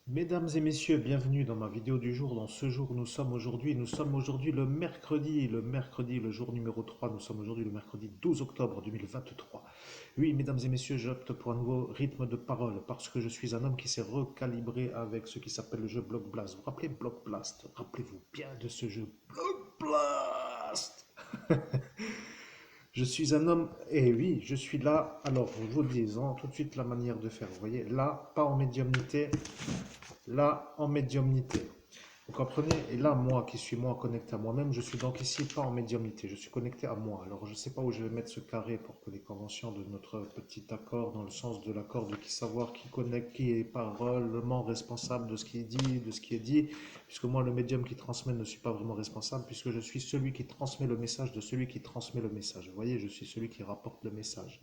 Mesdames et messieurs, bienvenue dans ma vidéo du jour. Dans ce jour, nous sommes aujourd'hui le jour numéro 3. Nous sommes aujourd'hui le mercredi 12 octobre 2023. Oui, mesdames et messieurs, j'opte pour un nouveau rythme de parole parce que je suis un homme qui s'est recalibré avec ce qui s'appelle le jeu Block Blast. Vous vous rappelez Block Blast? Rappelez-vous bien de ce jeu Block Blast. Je suis un homme, et oui, je suis là. Alors, je vous dis tout de suite la manière de faire. Vous voyez, là, pas en médiumnité, là en médiumnité. Vous comprenez? Et là, moi qui suis moi connecté à moi-même, je suis donc ici pas en médiumnité, je suis connecté à moi. Alors je ne sais pas où je vais mettre ce carré pour que les conventions de notre petit accord, dans le sens de l'accord de qui savoir, qui connecte, qui est parolement responsable de ce qui est dit, de ce qui est dit, puisque moi, le médium qui transmet, ne suis pas vraiment responsable, puisque je suis celui qui transmet le message de celui qui transmet le message. Vous voyez, je suis celui qui rapporte le message.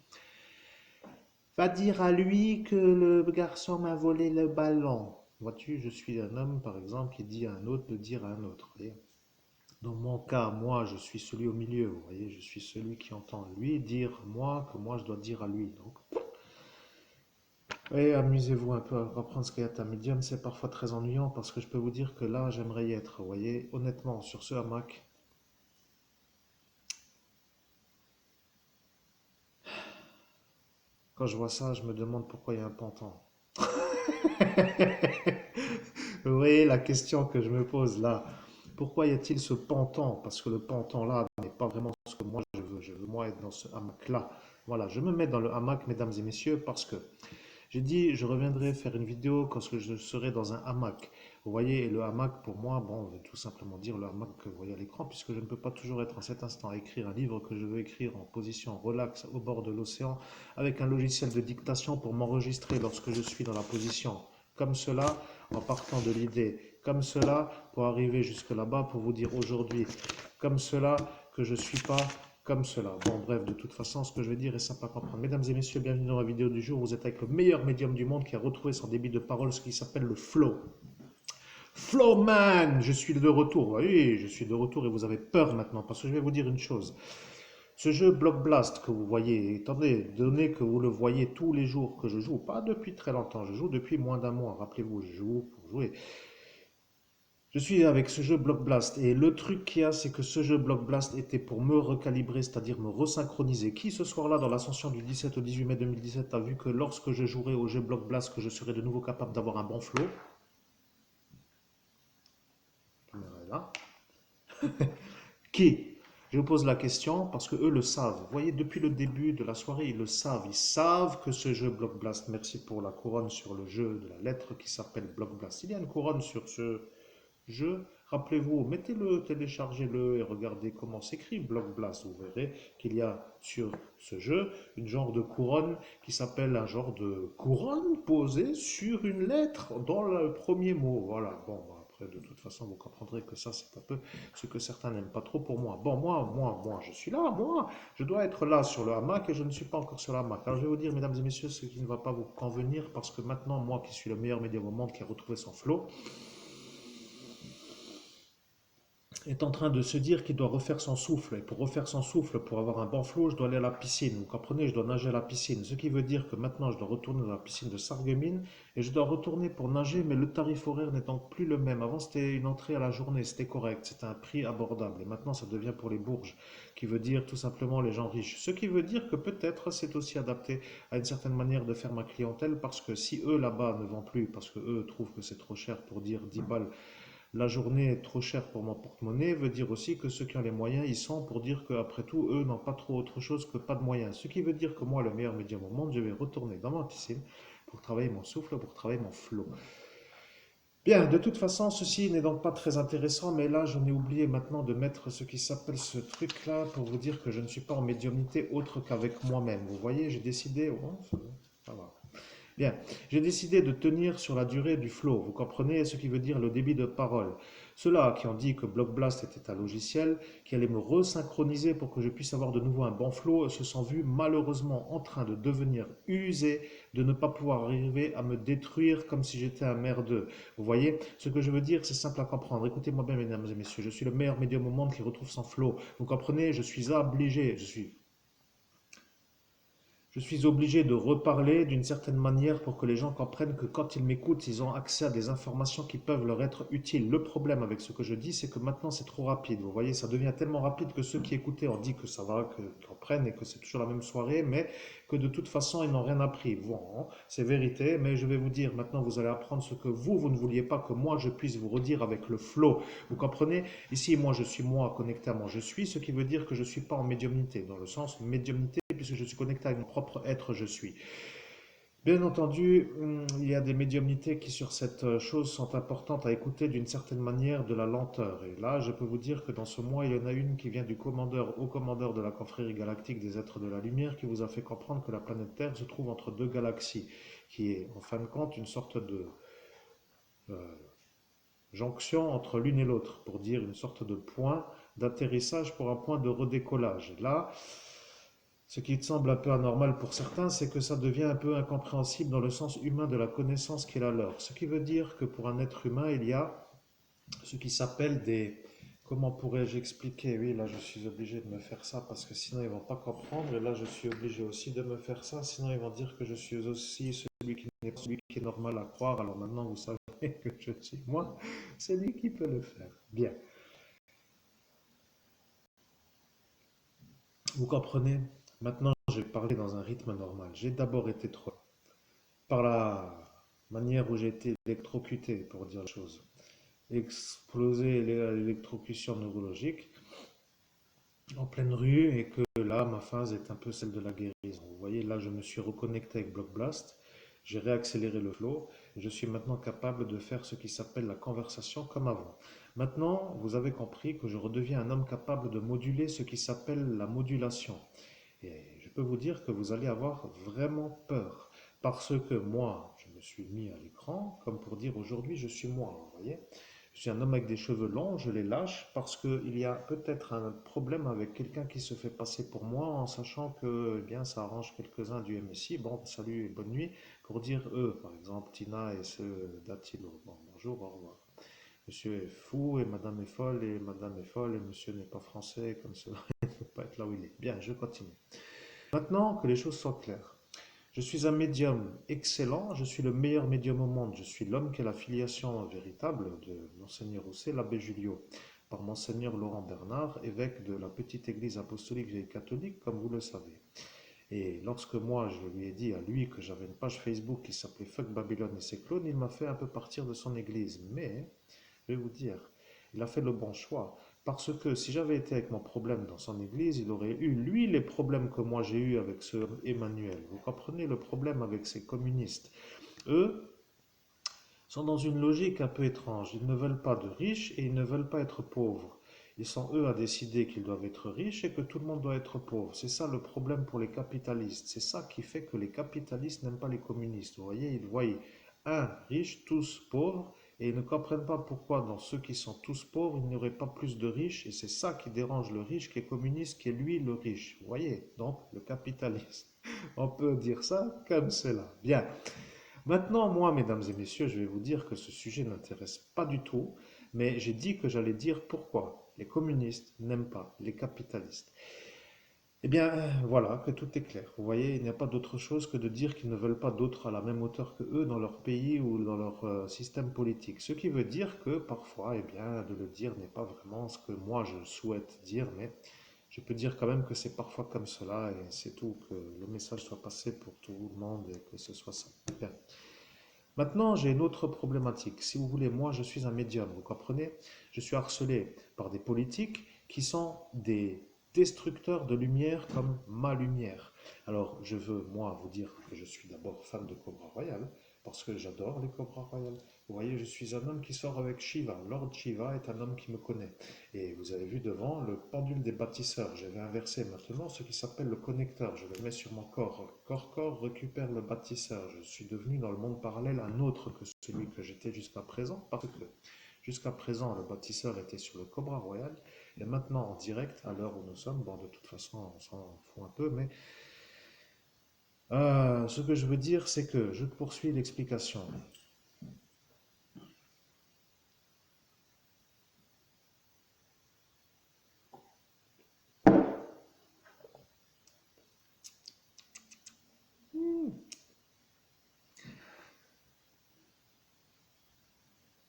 Va dire à lui que le garçon m'a volé le ballon. Vois-tu, je suis un homme, par exemple, qui dit à un autre de dire à un autre. Voyez. Dans mon cas, moi, je suis celui au milieu. Vous voyez, je suis celui qui entend lui dire moi que moi je dois dire à lui. Donc, et amusez-vous un peu à reprendre ce qu'est un médium. C'est parfois très ennuyant parce que je peux vous dire que là, j'aimerais y être. Vous voyez, honnêtement, sur ce hamac, quand je vois ça, je me demande pourquoi il y a un pantin. Vous voyez la question que je me pose là. Pourquoi y a-t-il ce pantan? Parce que le pantan là n'est pas vraiment ce que moi je veux. Je veux moi être dans ce hamac là. Voilà, je me mets dans le hamac, mesdames et messieurs, parce que j'ai dit je reviendrai faire une vidéo quand je serai dans un hamac. Vous voyez, et le hamac pour moi, bon, veut tout simplement dire le hamac que vous voyez à l'écran, puisque je ne peux pas toujours être en cet instant à écrire un livre que je veux écrire en position relax au bord de l'océan, avec un logiciel de dictation pour m'enregistrer lorsque je suis dans la position comme cela, en partant de l'idée comme cela, pour arriver jusque là-bas, pour vous dire aujourd'hui comme cela, que je ne suis pas comme cela. Bon, bref, de toute façon, ce que je vais dire est simple à comprendre. Mesdames et messieurs, bienvenue dans la vidéo du jour. Vous êtes avec le meilleur médium du monde qui a retrouvé son débit de parole, ce qui s'appelle le flow. Flowman, je suis de retour. Oui, je suis de retour et vous avez peur maintenant parce que je vais vous dire une chose. Ce jeu Block Blast que vous voyez, attendez, donné que vous le voyez tous les jours que je joue, pas depuis très longtemps, je joue depuis moins d'un mois, rappelez-vous, je joue pour jouer. Je suis avec ce jeu Block Blast et le truc qu'il y a, c'est que ce jeu Block Blast était pour me recalibrer, c'est-à-dire me resynchroniser. Qui ce soir-là, dans l'ascension du 17 au 18 mai 2017, a vu que lorsque je jouerai au jeu Block Blast, que je serai de nouveau capable d'avoir un bon flow? Là. Qui? Je vous pose la question parce que eux le savent. Vous voyez, depuis le début de la soirée, ils le savent. Ils savent que ce jeu Block Blast, merci pour la couronne sur le jeu de la lettre qui s'appelle Block Blast. Il y a une couronne sur ce jeu. Rappelez-vous, mettez-le, téléchargez-le et regardez comment s'écrit Block Blast. Vous verrez qu'il y a sur ce jeu une genre de couronne qui s'appelle un genre de couronne posée sur une lettre dans le premier mot. Voilà, bon, après, de toute façon, vous comprendrez que ça, c'est un peu ce que certains n'aiment pas trop pour moi. Bon, moi, je suis là, moi, je dois être là sur le hamac et je ne suis pas encore sur le hamac. Alors, je vais vous dire, mesdames et messieurs, ce qui ne va pas vous convenir parce que maintenant, moi qui suis le meilleur médium au monde qui a retrouvé son flow, est en train de se dire qu'il doit refaire son souffle. Et pour refaire son souffle, pour avoir un bon flot, je dois aller à la piscine. Vous comprenez, je dois nager à la piscine. Ce qui veut dire que maintenant, je dois retourner dans la piscine de Sarreguemines et je dois retourner pour nager, mais le tarif horaire n'est donc plus le même. Avant, c'était une entrée à la journée, c'était correct, c'était un prix abordable. Et maintenant, ça devient pour les bourges, qui veut dire tout simplement les gens riches. Ce qui veut dire que peut-être c'est aussi adapté à une certaine manière de faire ma clientèle, parce que si eux là-bas ne vendent plus, parce que eux trouvent que c'est trop cher pour dire 10 balles la journée est trop chère pour mon porte-monnaie veut dire aussi que ceux qui ont les moyens y sont pour dire qu'après tout, eux n'ont pas trop autre chose que pas de moyens. Ce qui veut dire que moi, le meilleur médium au monde, je vais retourner dans ma piscine pour travailler mon souffle, pour travailler mon flow. Bien, de toute façon, ceci n'est donc pas très intéressant, mais là, j'en ai oublié maintenant de mettre ce qui s'appelle ce truc-là pour vous dire que je ne suis pas en médiumnité autre qu'avec moi-même. Vous voyez, j'ai décidé... Oh, ça va. Bien, j'ai décidé de tenir sur la durée du flow, vous comprenez ce qui veut dire le débit de parole. Ceux-là qui ont dit que Block Blast était un logiciel qui allait me resynchroniser pour que je puisse avoir de nouveau un bon flow se sont vus malheureusement en train de devenir usés, de ne pas pouvoir arriver à me détruire comme si j'étais un merdeux. Vous voyez, ce que je veux dire, c'est simple à comprendre. Écoutez-moi bien, mesdames et messieurs, je suis le meilleur médium au monde qui retrouve son flow. Vous comprenez, je suis obligé, je suis je suis obligé de reparler d'une certaine manière pour que les gens comprennent que quand ils m'écoutent, ils ont accès à des informations qui peuvent leur être utiles. Le problème avec ce que je dis, c'est que maintenant c'est trop rapide. Vous voyez, ça devient tellement rapide que ceux qui écoutaient ont dit que ça va, qu'ils comprennent et que c'est toujours la même soirée, mais que de toute façon ils n'ont rien appris. Bon, c'est vérité, mais je vais vous dire, maintenant vous allez apprendre ce que vous ne vouliez pas que moi je puisse vous redire avec le flow. Vous comprenez? Ici, moi je suis moi connecté à moi je suis, ce qui veut dire que je ne suis pas en médiumnité, dans le sens médiumnité puisque je suis connecté avec mon propre être je suis. Bien entendu, il y a des médiumnités qui sur cette chose sont importantes à écouter d'une certaine manière de la lenteur. Et là, je peux vous dire que dans ce mois, il y en a une qui vient du commandeur au commandeur de la confrérie galactique des êtres de la lumière qui vous a fait comprendre que la planète Terre se trouve entre deux galaxies, qui est en fin de compte une sorte de euh, jonction entre l'une et l'autre, pour dire une sorte de point d'atterrissage pour un point de redécollage. Là, ce qui te semble un peu anormal pour certains, c'est que ça devient un peu incompréhensible dans le sens humain de la connaissance qui est la leur. Ce qui veut dire que pour un être humain, il y a ce qui s'appelle des... Comment pourrais-je expliquer? Oui, là je suis obligé de me faire ça parce que sinon ils vont pas comprendre. Et là je suis obligé aussi de me faire ça, sinon ils vont dire que je suis aussi celui qui n'est pas celui qui est normal à croire. Alors maintenant vous savez que je suis moi, c'est lui qui peut le faire. Bien, vous comprenez? Maintenant je vais parler dans un rythme normal. J'ai d'abord été trop par la manière où j'ai été électrocuté, pour dire la chose, explosé l'électrocution neurologique en pleine rue et que là, ma phase est un peu celle de la guérison. Vous voyez, là, je me suis reconnecté avec Block Blast, j'ai réaccéléré le flow et je suis maintenant capable de faire ce qui s'appelle la conversation comme avant. Maintenant, vous avez compris que je redeviens un homme capable de moduler ce qui s'appelle la modulation. Et je peux vous dire que vous allez avoir vraiment peur. Parce que moi, je me suis mis à l'écran comme pour dire aujourd'hui je suis moi. Vous voyez, je suis un homme avec des cheveux longs, je les lâche parce qu'il y a peut-être un problème avec quelqu'un qui se fait passer pour moi en sachant que eh bien, ça arrange quelques-uns du MSI. Bon, salut et bonne nuit pour dire eux, par exemple Tina et ceux d'Attilo. Bon, bonjour, au revoir. Monsieur est fou et madame est folle et madame est folle et monsieur n'est pas français comme cela, il ne peut pas être là où il est. Bien, je continue. Maintenant que les choses sont claires, je suis un médium excellent, je suis le meilleur médium au monde, je suis l'homme qui est la filiation véritable de Monseigneur Rousset, l'abbé Julio, par Monseigneur Laurent Bernard, évêque de la petite église apostolique vieille catholique, comme vous le savez. Et lorsque moi je lui ai dit à lui que j'avais une page Facebook qui s'appelait Fuck Babylone et ses clones, il m'a fait un peu partir de son église. Mais je vais vous dire, il a fait le bon choix. Parce que si j'avais été avec mon problème dans son église, il aurait eu, lui, les problèmes que moi j'ai eu avec ce Emmanuel. Vous comprenez le problème avec ces communistes? Eux sont dans une logique un peu étrange. Ils ne veulent pas de riches et ils ne veulent pas être pauvres. Ils sont eux à décider qu'ils doivent être riches et que tout le monde doit être pauvre. C'est ça le problème pour les capitalistes. C'est ça qui fait que les capitalistes n'aiment pas les communistes. Vous voyez, ils voient un riche, tous pauvres, et ils ne comprennent pas pourquoi dans ceux qui sont tous pauvres, il n'y aurait pas plus de riches. Et c'est ça qui dérange le riche qui est communiste, qui est lui le riche. Vous voyez, donc le capitaliste. On peut dire ça comme cela. Bien. Maintenant, moi, mesdames et messieurs, je vais vous dire que ce sujet n'intéresse pas du tout, mais j'ai dit que j'allais dire pourquoi les communistes n'aiment pas les capitalistes. Eh bien, voilà, que tout est clair. Vous voyez, il n'y a pas d'autre chose que de dire qu'ils ne veulent pas d'autres à la même hauteur que eux dans leur pays ou dans leur système politique. Ce qui veut dire que parfois, eh bien, de le dire n'est pas vraiment ce que moi je souhaite dire, mais je peux dire quand même que c'est parfois comme cela et c'est tout, que le message soit passé pour tout le monde et que ce soit ça. Bien. Maintenant, j'ai une autre problématique. Si vous voulez, moi, je suis un médium, vous comprenez? Je suis harcelé par des politiques qui sont des destructeurs de lumière comme ma lumière. Alors, je veux, moi, vous dire que je suis d'abord fan de Cobra Royal, parce que j'adore les Cobra Royal. Vous voyez, je suis un homme qui sort avec Shiva. Lord Shiva est un homme qui me connaît. Et vous avez vu devant le pendule des bâtisseurs. Je vais inverser maintenant ce qui s'appelle le connecteur. Je le mets sur mon corps. Corps récupère le bâtisseur. Je suis devenu dans le monde parallèle un autre que celui que j'étais jusqu'à présent, parce que jusqu'à présent le bâtisseur était sur le Cobra Royal. Et maintenant en direct, à l'heure où nous sommes, bon de toute façon on s'en fout un peu, mais ce que je veux dire c'est que je poursuis l'explication.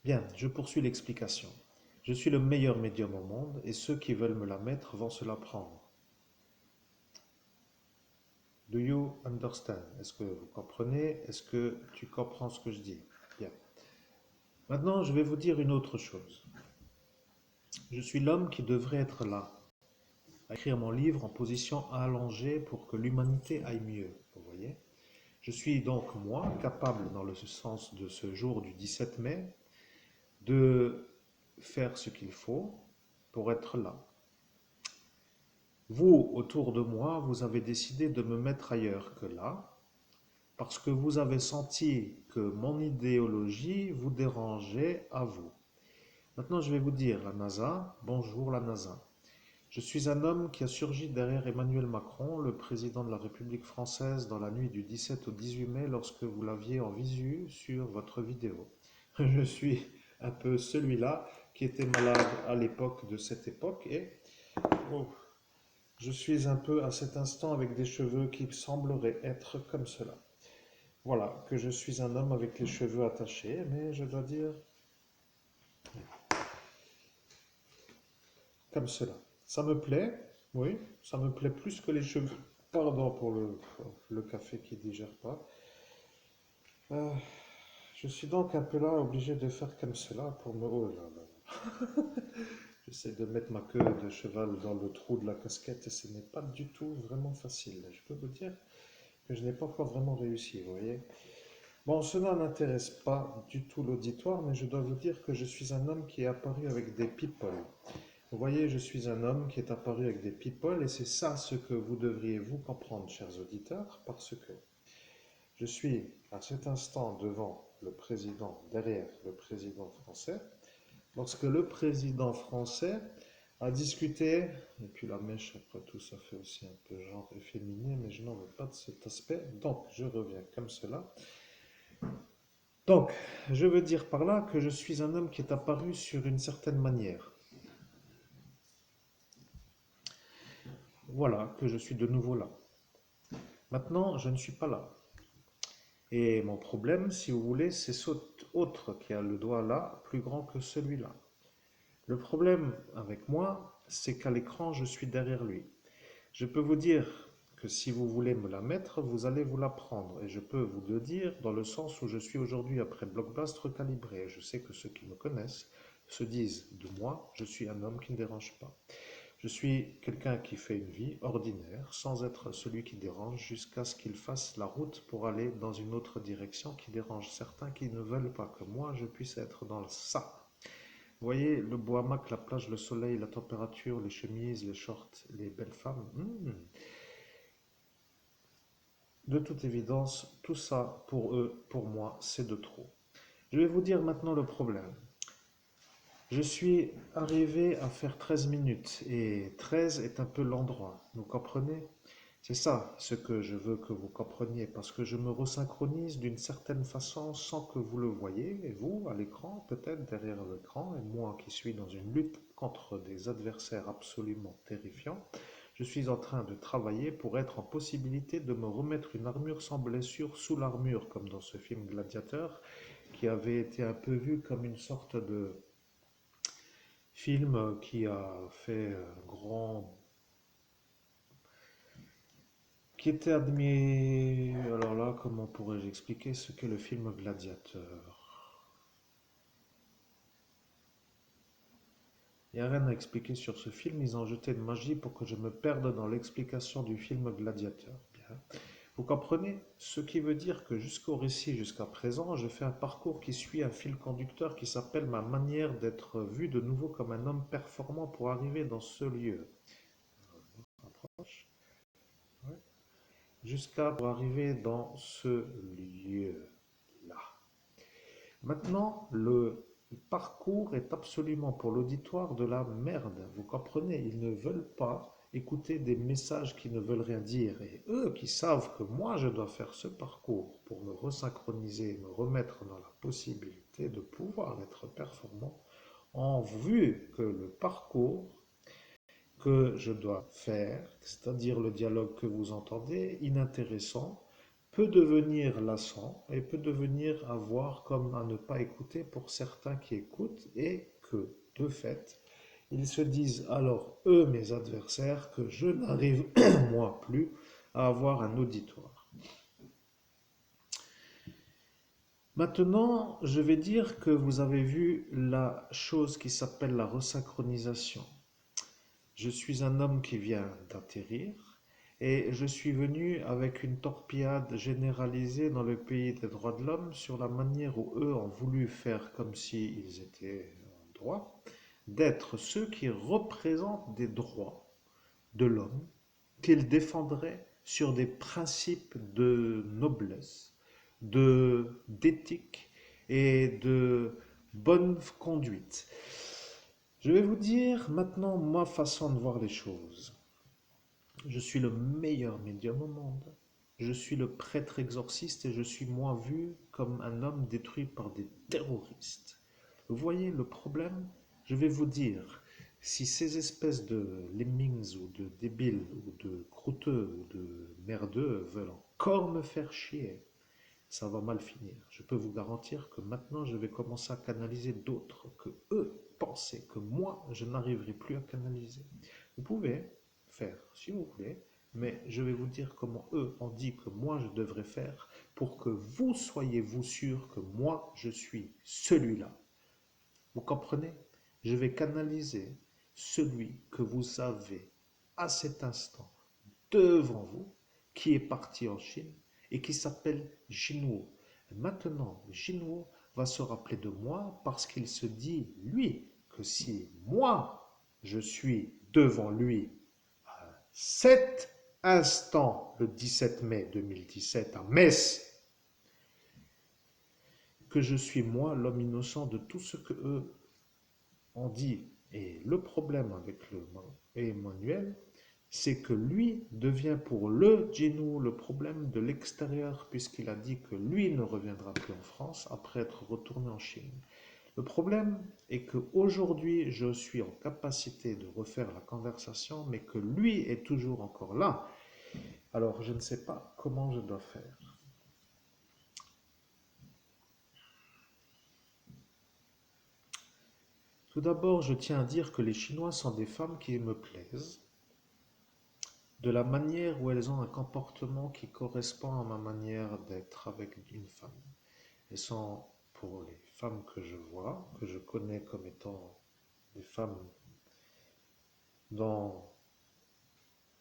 Bien, je poursuis l'explication. Je suis le meilleur médium au monde et ceux qui veulent me la mettre vont se la prendre. Do you understand? Est-ce que vous comprenez? Est-ce que tu comprends ce que je dis? Bien. Maintenant, je vais vous dire une autre chose. Je suis l'homme qui devrait être là, à écrire mon livre en position allongée pour que l'humanité aille mieux. Vous voyez? Je suis donc, moi, capable, dans le sens de ce jour du 17 mai, de faire ce qu'il faut pour être là. Vous, autour de moi, vous avez décidé de me mettre ailleurs que là, parce que vous avez senti que mon idéologie vous dérangeait à vous. Maintenant, je vais vous dire, la NASA, bonjour la NASA. Je suis un homme qui a surgi derrière Emmanuel Macron, le président de la République française, dans la nuit du 17 au 18 mai, lorsque vous l'aviez en visu sur votre vidéo. Je suis un peu celui-là qui était malade à l'époque de cette époque et oh, je suis un peu à cet instant avec des cheveux qui sembleraient être comme cela. Voilà, que je suis un homme avec les cheveux attachés, mais je dois dire comme cela. Ça me plaît, oui, ça me plaît plus que les cheveux. Pardon pour le café qui ne digère pas. Euh, je suis donc un peu là obligé de faire comme cela pour me... Oh là là. J'essaie de mettre ma queue de cheval dans le trou de la casquette et ce n'est pas du tout vraiment facile. Je peux vous dire que je n'ai pas encore vraiment réussi, vous voyez. Bon, cela n'intéresse pas du tout l'auditoire, mais je dois vous dire que je suis un homme qui est apparu avec des people. Vous voyez, je suis un homme qui est apparu avec des people et c'est ça ce que vous devriez vous comprendre, chers auditeurs, parce que je suis à cet instant devant le président, derrière le président français, lorsque le président français a discuté, et puis la mèche après tout ça fait aussi un peu genre efféminé, mais je n'en veux pas de cet aspect, donc je reviens comme cela. Donc, je veux dire par là que je suis un homme qui est apparu sur une certaine manière. Voilà, que je suis de nouveau là. Maintenant, je ne suis pas là. Et mon problème, si vous voulez, c'est cet autre qui a le doigt là, plus grand que celui-là. Le problème avec moi, c'est qu'à l'écran, je suis derrière lui. Je peux vous dire que si vous voulez me la mettre, vous allez vous la prendre. Et je peux vous le dire dans le sens où je suis aujourd'hui après Blockbuster recalibré. Je sais que ceux qui me connaissent se disent de moi, je suis un homme qui ne dérange pas. Je suis quelqu'un qui fait une vie ordinaire, sans être celui qui dérange, jusqu'à ce qu'il fasse la route pour aller dans une autre direction qui dérange certains qui ne veulent pas que moi je puisse être dans ça. Vous voyez, le bois hamac, la plage, le soleil, la température, les chemises, les shorts, les belles femmes. De toute évidence, tout ça, pour eux, pour moi, c'est de trop. Je vais vous dire maintenant le problème. Je suis arrivé à faire 13 minutes et 13 est un peu l'endroit. Vous comprenez? C'est ça ce que je veux que vous compreniez parce que je me resynchronise d'une certaine façon sans que vous le voyez. Et vous, à l'écran, peut-être derrière l'écran, et moi qui suis dans une lutte contre des adversaires absolument terrifiants, je suis en train de travailler pour être en possibilité de me remettre une armure sans blessure sous l'armure, comme dans ce film Gladiateur, qui avait été un peu vu comme une sorte de film qui a fait un grand... qui était admis... Alors là, comment pourrais-je expliquer ce qu'est le film Gladiateur? Il n'y a rien à expliquer sur ce film, ils ont jeté de magie pour que je me perde dans l'explication du film Gladiateur. Bien. Vous comprenez? Ce qui veut dire que jusqu'au récit, jusqu'à présent, je fais un parcours qui suit un fil conducteur qui s'appelle ma manière d'être vu de nouveau comme un homme performant pour arriver dans ce lieu. Approche. Ouais. Jusqu'à pour arriver dans ce lieu-là. Maintenant, le parcours est absolument pour l'auditoire de la merde. Vous comprenez? Ils ne veulent pas écouter des messages qui ne veulent rien dire. Et eux qui savent que moi je dois faire ce parcours pour me resynchroniser, me remettre dans la possibilité de pouvoir être performant, ont vu que le parcours que je dois faire, c'est-à-dire le dialogue que vous entendez, inintéressant, peut devenir lassant et peut devenir à voir comme à ne pas écouter pour certains qui écoutent et que, de fait, ils se disent alors, eux, mes adversaires, que je n'arrive moi plus à avoir un auditoire. Maintenant, je vais dire que vous avez vu la chose qui s'appelle la resynchronisation. Je suis un homme qui vient d'atterrir et je suis venu avec une torpillade généralisée dans le pays des droits de l'homme sur la manière où eux ont voulu faire comme s'ils étaient en droit, d'être ceux qui représentent des droits de l'homme qu'ils défendraient sur des principes de noblesse, d'éthique et de bonne conduite. Je vais vous dire maintenant ma façon de voir les choses. Je suis le meilleur médium au monde. Je suis le prêtre exorciste et je suis moi vu comme un homme détruit par des terroristes. Vous voyez le problème? Je vais vous dire, si ces espèces de lemmings ou de débiles ou de croûteux ou de merdeux veulent encore me faire chier, ça va mal finir. Je peux vous garantir que maintenant je vais commencer à canaliser d'autres que eux pensaient que moi je n'arriverai plus à canaliser. Vous pouvez faire si vous voulez, mais je vais vous dire comment eux ont dit que moi je devrais faire pour que vous soyez vous sûr que moi je suis celui-là. Vous comprenez? Je vais canaliser celui que vous avez à cet instant devant vous, qui est parti en Chine et qui s'appelle Jinwo. Maintenant, Jinwo va se rappeler de moi parce qu'il se dit, lui, que si moi, je suis devant lui à cet instant, le 17 mai 2017, à Metz, que je suis moi l'homme innocent de tout ce que eux ont dit. Et le problème avec le Emmanuel, c'est que lui devient pour le Genu le problème de l'extérieur, puisqu'il a dit que lui ne reviendra plus en France après être retourné en Chine. Le problème est qu'aujourd'hui, je suis en capacité de refaire la conversation, mais que lui est toujours encore là. Alors, je ne sais pas comment je dois faire. Tout d'abord, je tiens à dire que les Chinois sont des femmes qui me plaisent, de la manière où elles ont un comportement qui correspond à ma manière d'être avec une femme. Elles sont, pour les femmes que je vois, que je connais comme étant des femmes dans,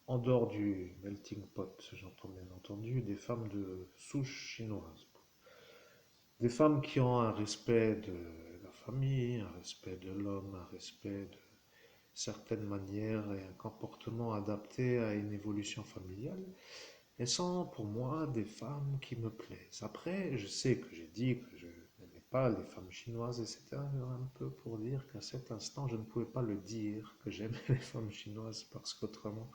en dehors du melting pot, j'entends bien entendu, des femmes de souche chinoise. Des femmes qui ont un respect de la famille, un respect de l'homme, un respect de certaines manières et un comportement adapté à une évolution familiale. Elles sont pour moi des femmes qui me plaisent. Après, je sais que j'ai dit que je n'aimais pas les femmes chinoises et c'était un peu pour dire qu'à cet instant, je ne pouvais pas le dire que j'aimais les femmes chinoises parce qu'autrement,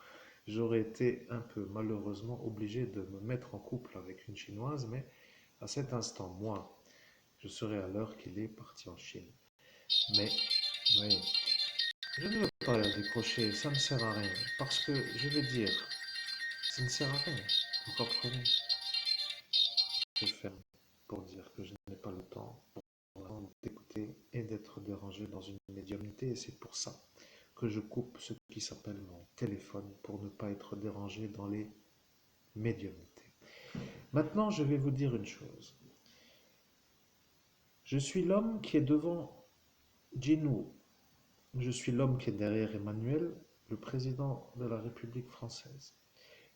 j'aurais été un peu malheureusement obligé de me mettre en couple avec une chinoise, mais à cet instant, moi, je serais à l'heure qu'il est parti en Chine. Mais, oui, je ne veux pas décrocher, ça ne sert à rien. Parce que, je vais dire, ça ne sert à rien. Vous comprenez? Je ferme pour dire que je n'ai pas le temps d'écouter et d'être dérangé dans une médiumnité. Et c'est pour ça que je coupe ce qui s'appelle mon téléphone pour ne pas être dérangé dans les médiumnités. Maintenant, je vais vous dire une chose. Je suis l'homme qui est devant Jinou. Je suis l'homme qui est derrière Emmanuel, le président de la République française.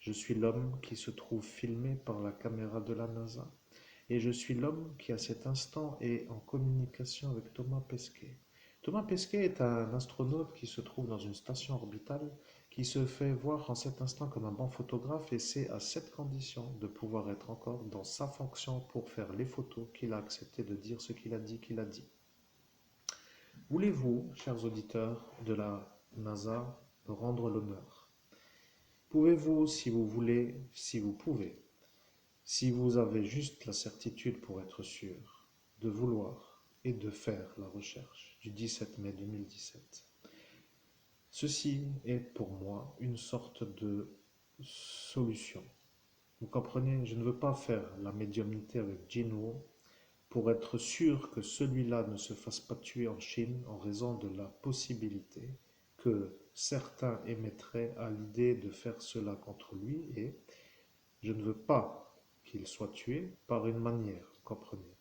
Je suis l'homme qui se trouve filmé par la caméra de la NASA. Et je suis l'homme qui, à cet instant, est en communication avec Thomas Pesquet. Thomas Pesquet est un astronaute qui se trouve dans une station orbitale, qui se fait voir en cet instant comme un bon photographe, et c'est à cette condition de pouvoir être encore dans sa fonction pour faire les photos qu'il a accepté de dire ce qu'il a dit qu'il a dit. Voulez-vous, chers auditeurs de la NASA, me rendre l'honneur? Pouvez-vous, si vous voulez, si vous pouvez, si vous avez juste la certitude pour être sûr de vouloir et de faire la recherche du 17 mai 2017, ceci est pour moi une sorte de solution Vous comprenez? Je ne veux pas faire la médiumnité avec Jinwoo pour être sûr que celui-là ne se fasse pas tuer en Chine en raison de la possibilité que certains émettraient à l'idée de faire cela contre lui et je ne veux pas qu'il soit tué par une manière, vous comprenez?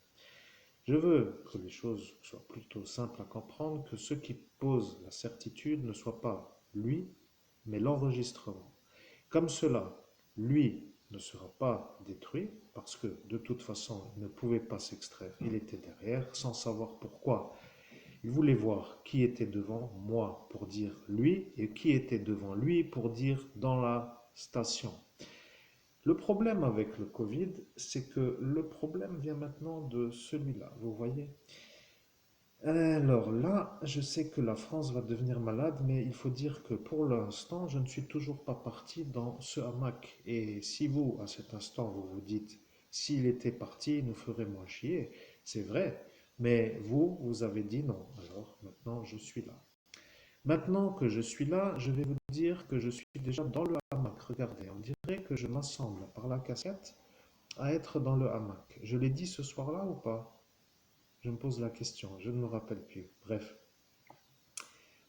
Je veux que les choses soient plutôt simples à comprendre, que ce qui pose la certitude ne soit pas lui, mais l'enregistrement. Comme cela, lui ne sera pas détruit, parce que de toute façon, il ne pouvait pas s'extraire, il était derrière, sans savoir pourquoi. Il voulait voir qui était devant moi pour dire lui, et qui était devant lui pour dire dans la station. Le problème avec le Covid, c'est que le problème vient maintenant de celui-là, vous voyez. Alors là, je sais que la France va devenir malade, mais il faut dire que pour l'instant, je ne suis toujours pas parti dans ce hamac. Et si vous, à cet instant, vous vous dites, s'il était parti, il nous ferait moins chier, c'est vrai. Mais vous, vous avez dit non. Alors maintenant, je suis là. Maintenant que je suis là, je vais vous dire que je suis déjà dans le hamac. Regardez, on dirait que je m'assemble par la casquette à être dans le hamac. Je l'ai dit ce soir-là ou pas? Je me pose la question, je ne me rappelle plus. Bref,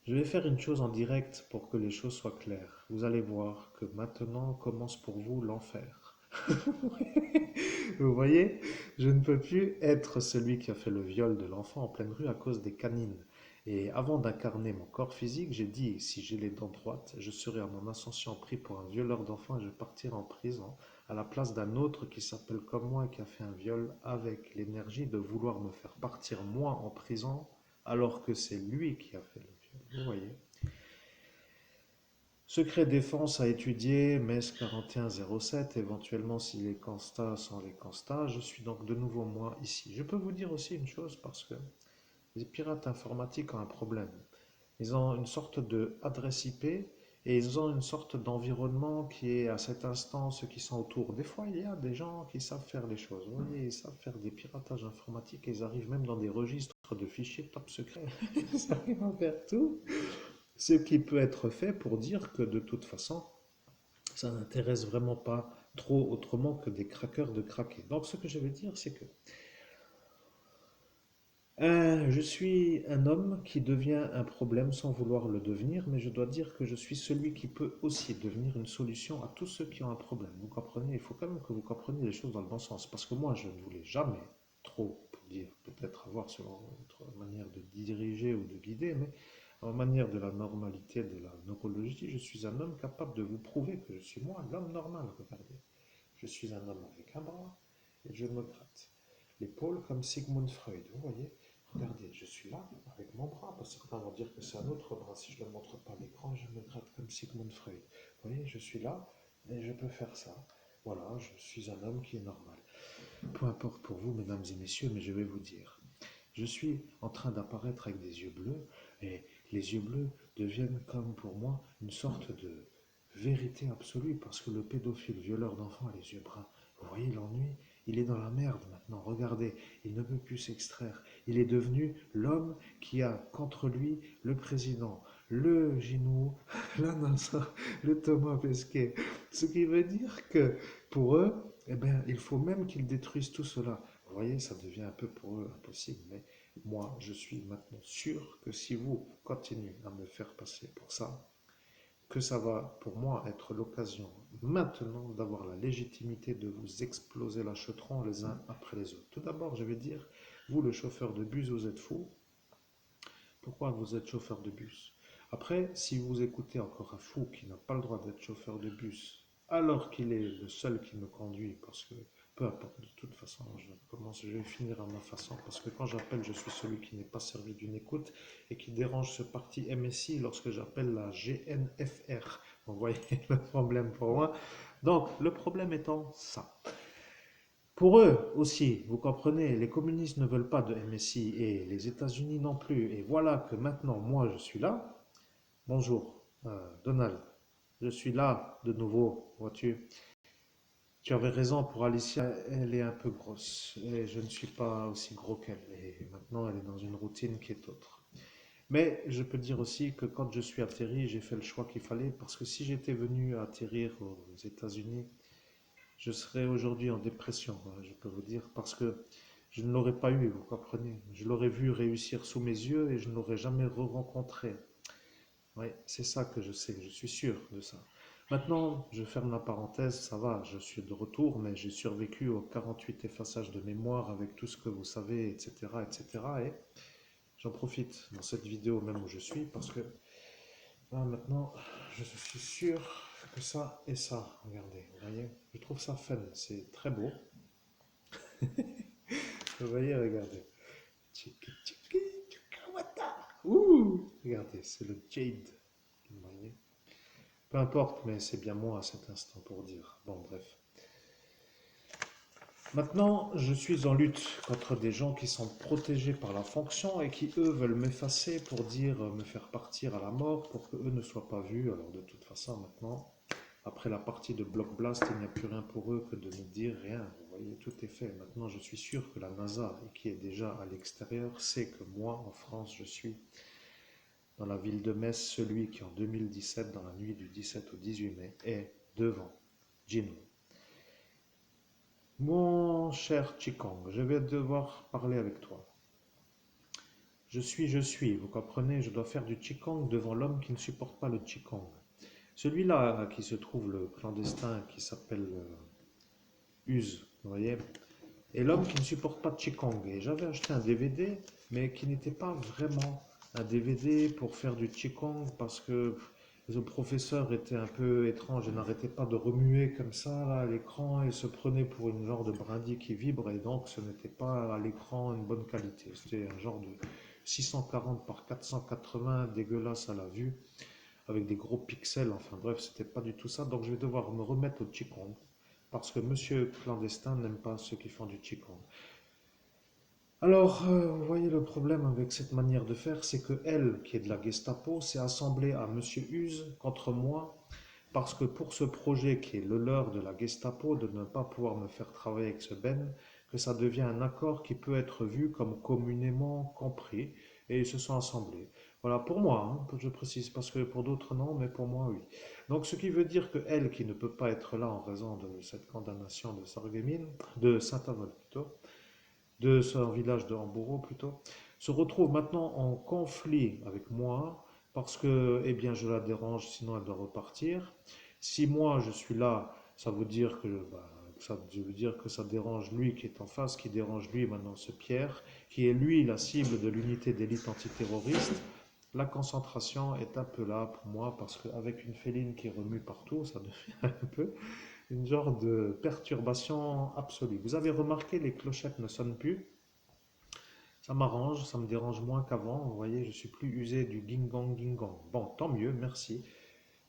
je vais faire une chose en direct pour que les choses soient claires. Vous allez voir que maintenant commence pour vous l'enfer. Vous voyez, je ne peux plus être celui qui a fait le viol de l'enfant en pleine rue à cause des canines. Et avant d'incarner mon corps physique, j'ai dit, si j'ai les dents droites, je serai à mon ascension pris pour un violeur d'enfants et je partirai en prison à la place d'un autre qui s'appelle comme moi et qui a fait un viol avec l'énergie de vouloir me faire partir moi en prison alors que c'est lui qui a fait le viol. Vous voyez? Secret défense à étudier, MES 4107, éventuellement si les constats sont les constats. Je suis donc de nouveau moi ici. Je peux vous dire aussi une chose parce que les pirates informatiques ont un problème. Ils ont une sorte de adresse IP et ils ont une sorte d'environnement qui est à cet instant ceux qui sont autour. Des fois, il y a des gens qui savent faire les choses. Vous voyez, ils savent faire des piratages informatiques et ils arrivent même dans des registres de fichiers top secrets. Ils arrivent à faire tout. Ce qui peut être fait pour dire que de toute façon, ça n'intéresse vraiment pas trop autrement que des craqueurs de craquer. Donc ce que je veux dire, c'est que je suis un homme qui devient un problème sans vouloir le devenir, mais je dois dire que je suis celui qui peut aussi devenir une solution à tous ceux qui ont un problème. Vous comprenez? Il faut quand même que vous compreniez les choses dans le bon sens, parce que moi, je ne voulais jamais trop, pour dire, peut-être avoir selon votre manière de diriger ou de guider, mais en manière de la normalité de la neurologie, je suis un homme capable de vous prouver que je suis moi, l'homme normal. Regardez, je suis un homme avec un bras et je me gratte l'épaule comme Sigmund Freud. Vous voyez? Regardez, je suis là avec mon bras, parce que certains vont dire que c'est un autre bras. Si je ne le montre pas à l'écran, je me gratte comme Sigmund Freud. Vous voyez, je suis là et je peux faire ça. Voilà, je suis un homme qui est normal. Peu importe pour vous, mesdames et messieurs, mais je vais vous dire. Je suis en train d'apparaître avec des yeux bleus et les yeux bleus deviennent comme pour moi une sorte de vérité absolue parce que le pédophile violeur d'enfants a les yeux bruns. Vous voyez l'ennui? Il est dans la merde maintenant. Regardez, il ne peut plus s'extraire. Il est devenu l'homme qui a contre lui le président, le Ginou, la NASA, le Thomas Pesquet. Ce qui veut dire que pour eux, eh ben, il faut même qu'ils détruisent tout cela. Vous voyez, ça devient un peu pour eux impossible. Mais moi, je suis maintenant sûr que si vous continuez à me faire passer pour ça, que ça va pour moi être l'occasion maintenant d'avoir la légitimité de vous exploser la chetron les uns après les autres. Tout d'abord, je vais dire, vous le chauffeur de bus, vous êtes fou. Pourquoi vous êtes chauffeur de bus? Après, si vous écoutez encore un fou qui n'a pas le droit d'être chauffeur de bus, alors qu'il est le seul qui me conduit, parce que peu importe, de toute façon, je vais finir à ma façon, parce que quand j'appelle, je suis celui qui n'est pas servi d'une écoute et qui dérange ce parti MSI lorsque j'appelle la GNFR. Vous voyez le problème pour moi. Donc, le problème étant ça. Pour eux aussi, vous comprenez, les communistes ne veulent pas de MSI et les États-Unis non plus. Et voilà que maintenant, moi, je suis là. Bonjour, Donald. Je suis là de nouveau, vois-tu. Tu avais raison pour Alicia, elle est un peu grosse. Et je ne suis pas aussi gros qu'elle. Et maintenant, elle est dans une routine qui est autre. Mais je peux dire aussi que quand je suis atterri, j'ai fait le choix qu'il fallait parce que si j'étais venu atterrir aux États-Unis, je serais aujourd'hui en dépression, hein, je peux vous dire, parce que je ne l'aurais pas eu, vous comprenez. Je l'aurais vu réussir sous mes yeux et je ne l'aurais jamais re-rencontré. Oui, c'est ça que je sais, je suis sûr de ça. Maintenant, je ferme la parenthèse, ça va, je suis de retour, mais j'ai survécu aux 48 effaçages de mémoire avec tout ce que vous savez, etc., etc. Et j'en profite dans cette vidéo même où je suis, parce que là, maintenant, je suis sûr que ça et ça, regardez, vous voyez, je trouve ça fun, c'est très beau. Vous voyez, regardez. Tchiki, tchiki, tchakawata. Ouh, regardez, c'est le jade. Vous voyez. Peu importe, mais c'est bien moi à cet instant pour dire. Bon, bref. Maintenant, je suis en lutte contre des gens qui sont protégés par la fonction et qui, eux, veulent m'effacer pour dire me faire partir à la mort pour que eux ne soient pas vus. Alors, de toute façon, maintenant, après la partie de Block Blast, il n'y a plus rien pour eux que de ne dire rien. Vous voyez, tout est fait. Maintenant, je suis sûr que la NASA, qui est déjà à l'extérieur, sait que moi, en France, je suis dans la ville de Metz, celui qui, en 2017, dans la nuit du 17 au 18 mai, est devant Gino. Mon cher Chikong, je vais devoir parler avec toi. Je suis, vous comprenez, je dois faire du Qigong devant l'homme qui ne supporte pas le Qigong. Celui-là qui se trouve le clandestin qui s'appelle Uz, vous voyez, et l'homme qui ne supporte pas de Qigong. Et j'avais acheté un DVD, mais qui n'était pas vraiment un DVD pour faire du Qigong parce que le professeur était un peu étrange et n'arrêtait pas de remuer comme ça là, à l'écran et se prenait pour une genre de brindille qui vibre et donc ce n'était pas à l'écran une bonne qualité. C'était un genre de 640 par 480 dégueulasse à la vue avec des gros pixels. Enfin bref, c'était pas du tout ça. Donc je vais devoir me remettre au Qigong parce que Monsieur Clandestin n'aime pas ceux qui font du Qigong. Alors, vous voyez le problème avec cette manière de faire, c'est que elle, qui est de la Gestapo, s'est assemblée à Monsieur Huse contre moi, parce que pour ce projet qui est le leur de la Gestapo, de ne pas pouvoir me faire travailler avec ce Ben, que ça devient un accord qui peut être vu comme communément compris, et ils se sont assemblés. Voilà, pour moi, hein, je précise, parce que pour d'autres non, mais pour moi oui. Donc ce qui veut dire que elle, qui ne peut pas être là en raison de cette condamnation de Sarreguemines, de Saint-Avold plutôt, de son village de Hambourg plutôt, se retrouve maintenant en conflit avec moi parce que eh bien, je la dérange, sinon elle doit repartir. Si moi je suis là, ça veut dire que ça veut dire que ça dérange lui qui est en face, qui dérange lui maintenant ce Pierre, qui est lui la cible de l'unité d'élite antiterroriste. La concentration est un peu là pour moi parce qu'avec une féline qui remue partout, ça devient un peu une genre de perturbation absolue. Vous avez remarqué, les clochettes ne sonnent plus. Ça m'arrange, ça me dérange moins qu'avant. Vous voyez, je suis plus usé du ging-gong, ging-gong. Bon, tant mieux, merci.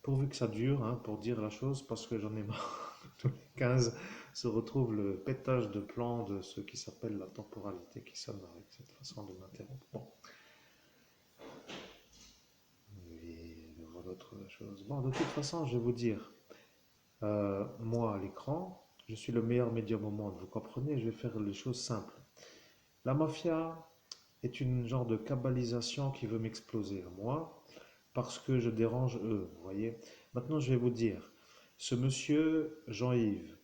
Pourvu que ça dure, hein, pour dire la chose, parce que j'en ai marre. Tous les 15 se retrouve le pétage de plomb de ce qui s'appelle la temporalité qui sonne avec cette façon de m'interrompre. Bon, et voilà autre chose. Bon, de toute façon, je vais vous dire, moi à l'écran, je suis le meilleur médium au monde. Vous comprenez? Je vais faire les choses simples. La mafia est une genre de cabalisation qui veut m'exploser à moi parce que je dérange eux, vous voyez. Maintenant, je vais vous dire, ce monsieur Jean-Yves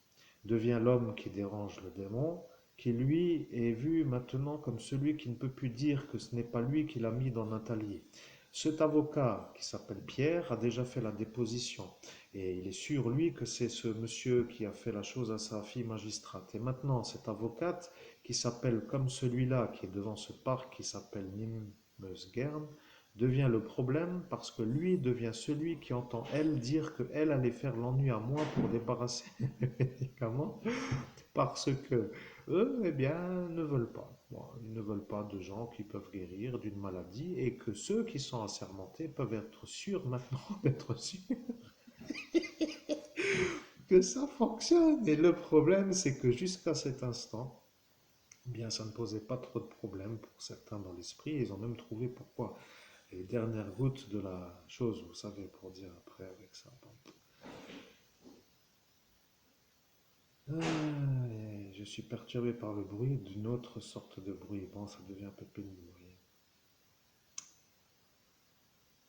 devient l'homme qui dérange le démon, qui lui est vu maintenant comme celui qui ne peut plus dire que ce n'est pas lui qui l'a mis dans Nathalie. Cet avocat qui s'appelle Pierre a déjà fait la déposition et il est sûr, lui, que c'est ce monsieur qui a fait la chose à sa fille magistrate. Et maintenant, cette avocate qui s'appelle comme celui-là qui est devant ce parc qui s'appelle Nimesgern devient le problème parce que lui devient celui qui entend elle dire qu'elle allait faire l'ennui à moi pour débarrasser les médicaments parce que eux, eh bien, ne veulent pas. Bon, ils ne veulent pas de gens qui peuvent guérir d'une maladie et que ceux qui sont assermentés peuvent être sûrs maintenant d'être sûrs que ça fonctionne. Et le problème, c'est que jusqu'à cet instant, eh bien, ça ne posait pas trop de problèmes pour certains dans l'esprit. Ils ont même trouvé pourquoi. Les dernières gouttes de la chose, vous savez, pour dire après avec ça. Bon. Je suis perturbé par le bruit d'une autre sorte de bruit. Bon, ça devient un peu pénible.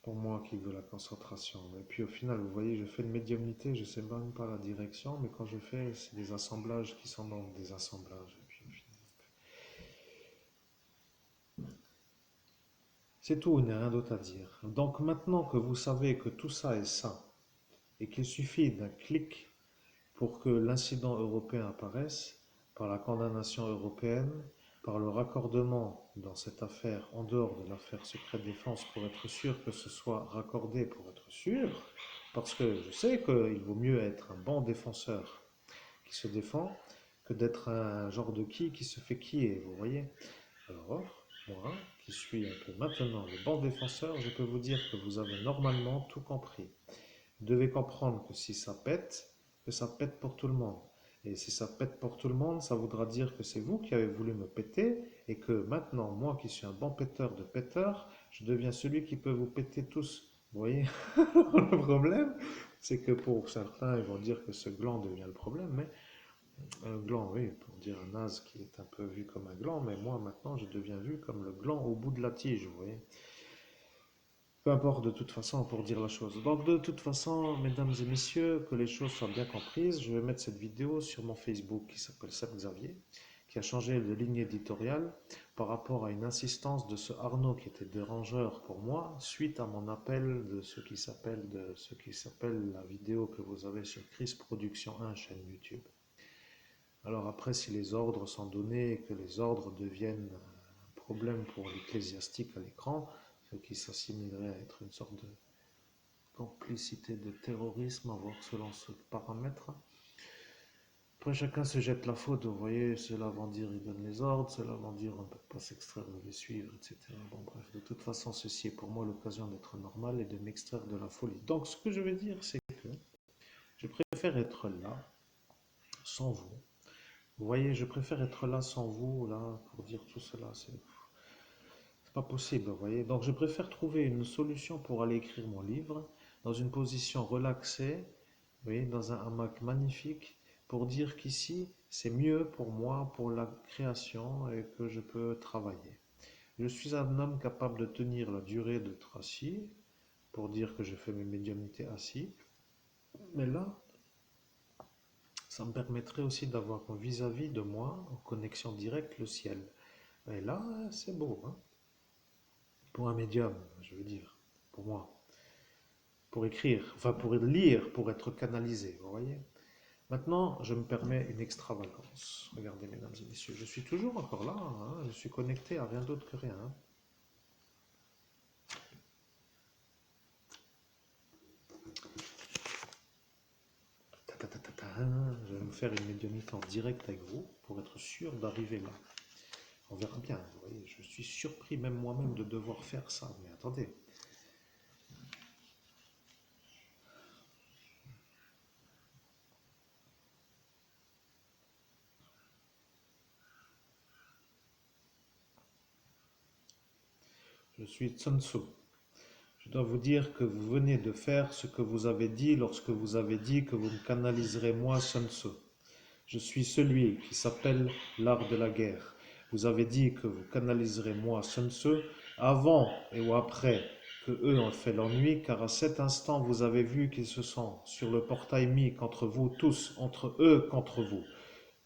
pour moi qui veux la concentration. Et puis au final, vous voyez, je fais une médiumnité, je ne sais même pas la direction, mais quand je fais, c'est des assemblages qui sont donc des assemblages. Et puis, au final, c'est tout, il n'y a rien d'autre à dire. Donc maintenant que vous savez que tout ça est ça, et qu'il suffit d'un clic pour que l'incident européen apparaisse, par la condamnation européenne, par le raccordement dans cette affaire, en dehors de l'affaire secret défense, pour être sûr que ce soit raccordé, pour être sûr, parce que je sais qu'il vaut mieux être un bon défenseur qui se défend que d'être un genre de qui se fait est, vous voyez. Alors, moi, qui suis un peu maintenant le bon défenseur, je peux vous dire que vous avez normalement tout compris. Vous devez comprendre que si ça pète, que ça pète pour tout le monde. Et si ça pète pour tout le monde, ça voudra dire que c'est vous qui avez voulu me péter et que maintenant, moi qui suis un bon péteur de péteurs, je deviens celui qui peut vous péter tous. Vous voyez. Le problème, c'est que pour certains, ils vont dire que ce gland devient le problème, mais un gland, oui, pour dire un naze qui est un peu vu comme un gland, mais moi maintenant, je deviens vu comme le gland au bout de la tige, vous voyez. Peu importe de toute façon pour dire la chose. Donc de toute façon, mesdames et messieurs, que les choses soient bien comprises, je vais mettre cette vidéo sur mon Facebook qui s'appelle Seb Xavier, qui a changé de ligne éditoriale par rapport à une insistance de ce Arnaud qui était dérangeur pour moi, suite à mon appel de ce qui s'appelle la vidéo que vous avez sur Chris Production 1, chaîne YouTube. Alors après, si les ordres sont donnés et que les ordres deviennent un problème pour l'ecclésiastique à l'écran, ce qui s'assimilerait à être une sorte de complicité de terrorisme, à voir selon ce paramètre. Après, chacun se jette la faute, vous voyez, ceux-là vont dire ils donnent les ordres, ceux-là vont dire on ne peut pas s'extraire de les suivre, etc. Bon, bref, de toute façon, ceci est pour moi l'occasion d'être normal et de m'extraire de la folie. Donc, ce que je veux dire, c'est que je préfère être là, sans vous. Vous voyez, je préfère être là sans vous, là, pour dire tout cela, c'est pas possible, vous voyez. Donc, je préfère trouver une solution pour aller écrire mon livre, dans une position relaxée, vous voyez, dans un hamac magnifique, pour dire qu'ici, c'est mieux pour moi, pour la création, et que je peux travailler. Je suis un homme capable de tenir la durée d'être assis, pour dire que je fais mes médiumnités assis, mais là, ça me permettrait aussi d'avoir vis-à-vis de moi, en connexion directe, le ciel. Et là, c'est beau, hein? Pour un médium, je veux dire, pour moi. Pour écrire, enfin pour lire, pour être canalisé, vous voyez. Maintenant, je me permets une extravagance. Regardez, mesdames et messieurs, je suis toujours encore là, hein, je suis connecté à rien d'autre que rien. Hein. Je vais me faire une médiumnité en direct avec vous pour être sûr d'arriver là. On verra bien, vous voyez, je suis surpris même moi-même de devoir faire ça. Mais attendez, je suis Sun Tzu. Je dois vous dire que vous venez de faire ce que vous avez dit lorsque vous avez dit que vous me canaliserez moi, Sun Tzu. Je suis celui qui s'appelle l'art de la guerre. Vous avez dit que vous canaliserez moi, Sun Tzu, avant et ou après que eux ont fait leur nuit, car à cet instant vous avez vu qu'ils se sont sur le portail mis contre vous tous, entre eux contre vous.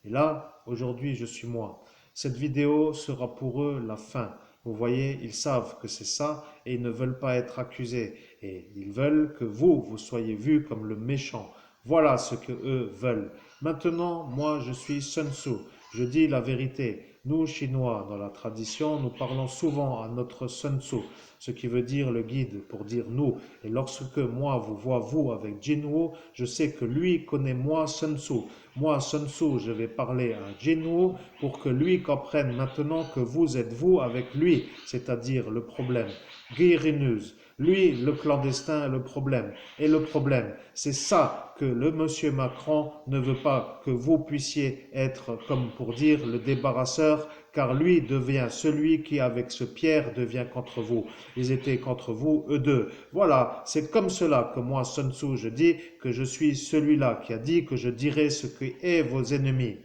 Et là, aujourd'hui, je suis moi. Cette vidéo sera pour eux la fin. Vous voyez, ils savent que c'est ça et ils ne veulent pas être accusés. Et ils veulent que vous soyez vus comme le méchant. Voilà ce que eux veulent. Maintenant, moi, je suis Sun Tzu. Je dis la vérité. Nous, Chinois, dans la tradition, nous parlons souvent à notre Sun Tzu, ce qui veut dire le guide, pour dire nous. Et lorsque moi vous vois vous avec Jinwu, je sais que lui connaît moi Sun Tzu. Moi, Sun Tzu, je vais parler à Jinwu pour que lui comprenne maintenant que vous êtes vous avec lui, c'est-à-dire le problème. Guérineuse. Lui, le clandestin, le problème. Et le problème, c'est ça que le monsieur Macron ne veut pas que vous puissiez être, comme pour dire, le débarrasseur, car lui devient celui qui, avec ce Pierre, devient contre vous. Ils étaient contre vous, eux deux. Voilà, c'est comme cela que moi, Sun Tzu, je dis que je suis celui-là qui a dit que je dirai ce que est vos ennemis.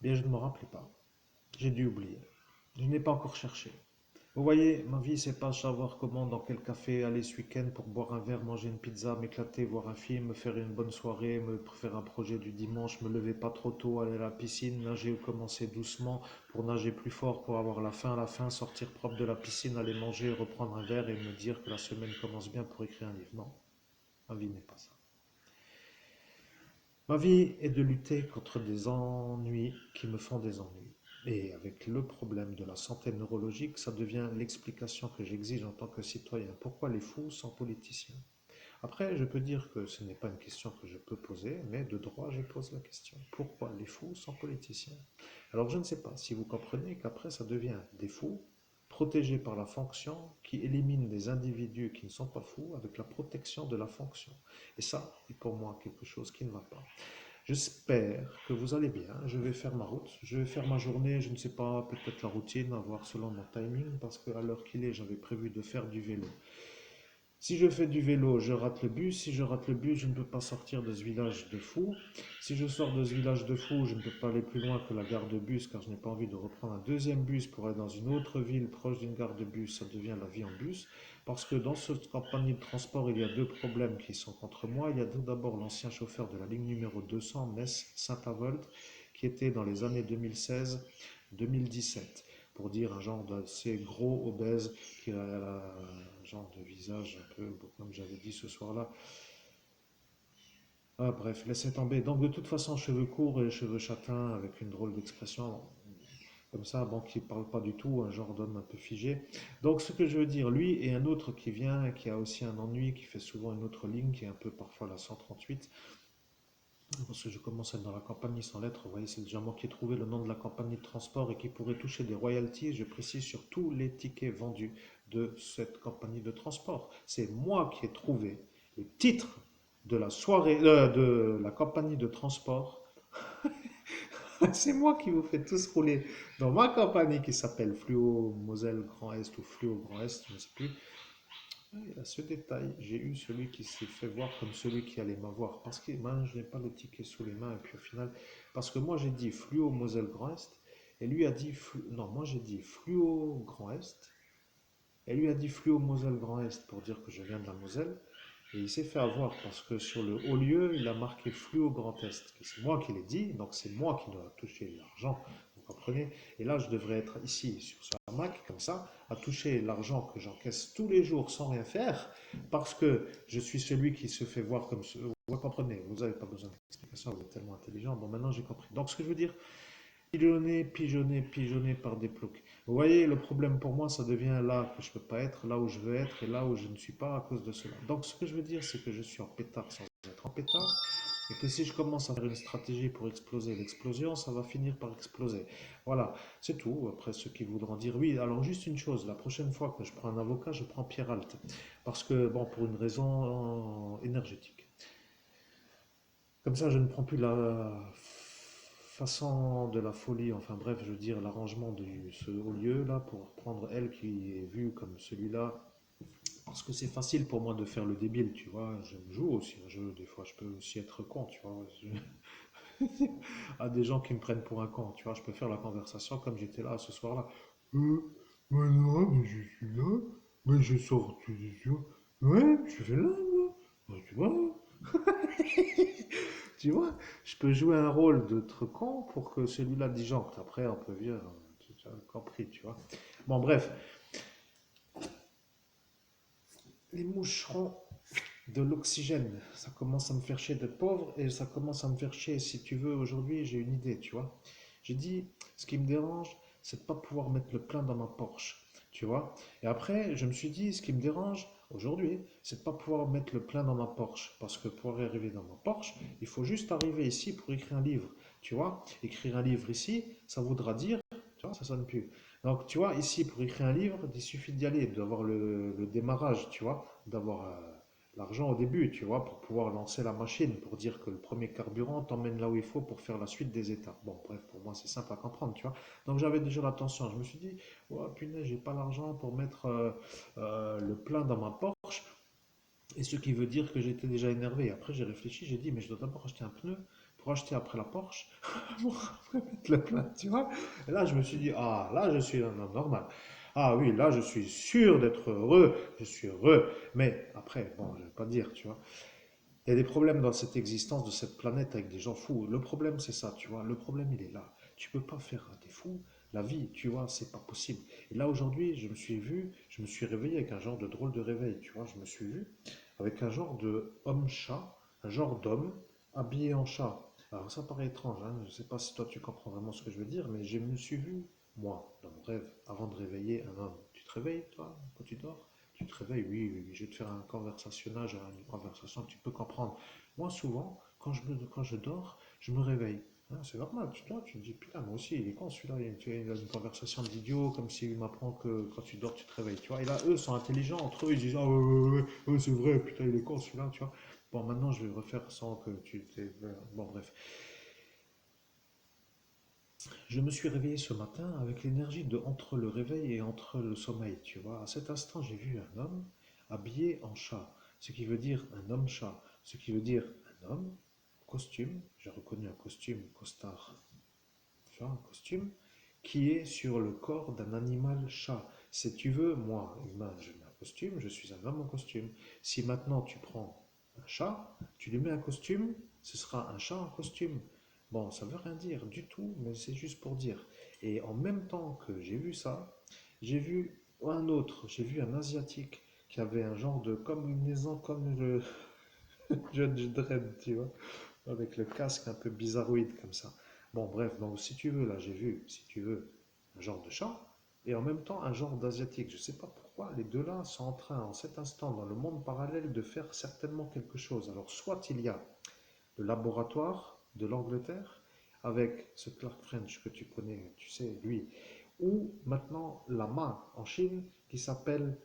Bien, je ne me rappelais pas. J'ai dû oublier. Je n'ai pas encore cherché. Vous voyez, ma vie, c'est pas savoir comment, dans quel café aller ce week-end pour boire un verre, manger une pizza, m'éclater, voir un film, me faire une bonne soirée, me faire un projet du dimanche, me lever pas trop tôt, aller à la piscine, nager ou commencer doucement pour nager plus fort, pour avoir la fin, sortir propre de la piscine, aller manger, reprendre un verre et me dire que la semaine commence bien pour écrire un livre. Non, ma vie n'est pas ça. Ma vie est de lutter contre des ennuis qui me font des ennuis. Et avec le problème de la santé neurologique, ça devient l'explication que j'exige en tant que citoyen. Pourquoi les fous sans politiciens? Après, je peux dire que ce n'est pas une question que je peux poser, mais de droit, je pose la question. Pourquoi les fous sans politiciens? Alors, je ne sais pas si vous comprenez qu'après, ça devient des fous protégés par la fonction qui élimine des individus qui ne sont pas fous avec la protection de la fonction. Et ça est pour moi quelque chose qui ne va pas. J'espère que vous allez bien. Je vais faire ma route. Je vais faire ma journée. Je ne sais pas, peut-être la routine, à voir selon mon timing, parce qu'à l'heure qu'il est, j'avais prévu de faire du vélo. Si je fais du vélo, je rate le bus. Si je rate le bus, je ne peux pas sortir de ce village de fou. Si je sors de ce village de fou, je ne peux pas aller plus loin que la gare de bus car je n'ai pas envie de reprendre un deuxième bus pour aller dans une autre ville proche d'une gare de bus. Ça devient la vie en bus. Parce que dans cette compagnie de transport, il y a deux problèmes qui sont contre moi. Il y a tout d'abord l'ancien chauffeur de la ligne numéro 200, Metz-Saint-Avold, qui était dans les années 2016-2017 pour dire un genre d'assez gros, obèse, qui a un genre de visage un peu, comme j'avais dit ce soir-là. Ah, bref, laissez tomber. Donc de toute façon, cheveux courts et cheveux châtains avec une drôle d'expression, comme ça, bon, qui ne parle pas du tout, un genre d'homme un peu figé. Donc ce que je veux dire, lui et un autre qui vient, qui a aussi un ennui, qui fait souvent une autre ligne, qui est un peu parfois la 138, parce que je commence à être dans la compagnie sans lettres, vous voyez, c'est déjà moi qui ai trouvé le nom de la compagnie de transport et qui pourrait toucher des royalties, je précise, sur tous les tickets vendus de cette compagnie de transport. C'est moi qui ai trouvé le titre de la soirée, de la compagnie de transport. C'est moi qui vous fais tous rouler dans ma compagnie qui s'appelle Fluo Moselle Grand Est ou Fluo Grand Est, je ne sais plus. Ah, il y a ce détail, j'ai eu celui qui s'est fait voir comme celui qui allait m'avoir, parce que moi je n'ai pas le ticket sous les mains, et puis au final, parce que moi j'ai dit Fluo Moselle Grand Est, et lui a dit, non, moi j'ai dit Fluo Grand Est, et lui a dit Fluo Moselle Grand Est pour dire que je viens de la Moselle, et il s'est fait avoir parce que sur le haut lieu, il a marqué Fluo Grand Est. C'est moi qui l'ai dit, donc c'est moi qui dois toucher l'argent, vous comprenez? Et là, je devrais être ici sur ce hamac, comme ça, à toucher l'argent que j'encaisse tous les jours sans rien faire, parce que je suis celui qui se fait voir comme ce. Vous comprenez, vous n'avez pas besoin d'explication, vous êtes tellement intelligent. Bon, maintenant j'ai compris. Donc ce que je veux dire, pigeonné, pigeonné, pigeonné par des ploucs. Vous voyez, le problème pour moi, ça devient là que je ne peux pas être, là où je veux être et là où je ne suis pas à cause de cela. Donc, ce que je veux dire, c'est que je suis en pétard sans être en pétard et que si je commence à faire une stratégie pour exploser l'explosion, ça va finir par exploser. Voilà, c'est tout. Après, ceux qui voudront dire oui, alors juste une chose, la prochaine fois que je prends un avocat, je prends Pierre Alt. Parce que, bon, pour une raison énergétique. Comme ça, je ne prends plus la façon de la folie, enfin bref, je veux dire l'arrangement de ce haut lieu là pour prendre elle qui est vue comme celui-là. Parce que c'est facile pour moi de faire le débile, tu vois. Je joue aussi un jeu, des fois je peux aussi être con, tu vois. À des gens qui me prennent pour un con, tu vois. Je peux faire la conversation comme j'étais là ce soir-là. Euh, voilà, mais je suis là, mais je sors, tu vois. Ouais, je fais là, moi. Ouais, tu vois. Tu vois, je peux jouer un rôle de con pour que celui-là disjoncte. Après, on peut dire, tu as compris, tu vois. Bon, bref, les moucherons de l'oxygène, ça commence à me faire chier d'être pauvre et ça commence à me faire chier, si tu veux, aujourd'hui, j'ai une idée, tu vois. J'ai dit, ce qui me dérange, c'est de ne pas pouvoir mettre le plein dans ma Porsche, tu vois. Et après, je me suis dit, ce qui me dérange aujourd'hui, c'est de ne pas pouvoir mettre le plein dans ma Porsche. Parce que pour arriver dans ma Porsche, il faut juste arriver ici pour écrire un livre, tu vois. Écrire un livre ici, ça voudra dire, tu vois, ça sonne plus. Donc, tu vois, ici, pour écrire un livre, il suffit d'y aller, d'avoir le démarrage, tu vois, d'avoir l'argent au début, tu vois, pour pouvoir lancer la machine, pour dire que le premier carburant t'emmène là où il faut pour faire la suite des étapes. Bon, bref, pour moi, c'est simple à comprendre, tu vois. Donc, j'avais déjà l'attention. Je me suis dit, oh, punaise, j'ai pas l'argent pour mettre le plein dans ma Porsche. Et ce qui veut dire que j'étais déjà énervé. Après, j'ai réfléchi, j'ai dit, mais je dois d'abord acheter un pneu pour acheter après la Porsche, pour après mettre le plein, tu vois. Et là, je me suis dit, ah, là, je suis un homme normal. Ah oui, là, je suis sûr d'être heureux, je suis heureux. Mais après, bon, je ne vais pas dire, tu vois. Il y a des problèmes dans cette existence de cette planète avec des gens fous. Le problème, c'est ça, tu vois. Le problème, il est là. Tu peux pas faire des fous. La vie, tu vois, c'est pas possible. Et là, aujourd'hui, je me suis réveillé avec un genre de drôle de réveil, tu vois. Je me suis vu avec un genre de homme-chat, un genre d'homme habillé en chat. Alors, ça paraît étrange, hein. Je ne sais pas si toi, tu comprends vraiment ce que je veux dire, mais je me suis vu, moi, dans mon rêve, avant de réveiller un homme. Tu te réveilles, toi, quand tu dors? Tu te réveilles, oui, oui, oui, je vais te faire un conversationnage, une conversation que tu peux comprendre. Moi, souvent, quand je dors, je me réveille. Hein, c'est normal, tu dors, tu te dis, putain, moi aussi, il est con celui-là, il a une conversation d'idiot, comme s'il m'apprend que quand tu dors, tu te réveilles, tu vois. Et là, eux sont intelligents, entre eux, ils disent, ah ouais, ouais, ouais, ouais, c'est vrai, putain, il est con celui-là, tu vois. Bon, maintenant, je vais refaire sans que tu t'aies... Bon, bref. Je me suis réveillé ce matin avec l'énergie de entre le réveil et entre le sommeil, tu vois. À cet instant, j'ai vu un homme habillé en chat, ce qui veut dire un homme-chat, ce qui veut dire un homme, costume, j'ai reconnu un costume, costard, tu vois, un costume, qui est sur le corps d'un animal chat. Si tu veux, moi, humain, je mets un costume, je suis un homme en costume. Si maintenant tu prends un chat, tu lui mets un costume, ce sera un chat en costume. Bon, ça veut rien dire du tout, mais c'est juste pour dire. Et en même temps que j'ai vu ça, j'ai vu un autre, j'ai vu un asiatique qui avait un genre de combinaison comme le Judge Dredd, tu vois, avec le casque un peu bizarroïde comme ça. Bon, bref, donc si tu veux, là, j'ai vu, si tu veux, un genre de chat et en même temps un genre d'asiatique. Je ne sais pas pourquoi les deux là sont en train, en cet instant, dans le monde parallèle, de faire certainement quelque chose. Alors, soit il y a le laboratoire de l'Angleterre avec ce Clark French que tu connais, tu sais, lui, ou maintenant la main en Chine qui s'appelle...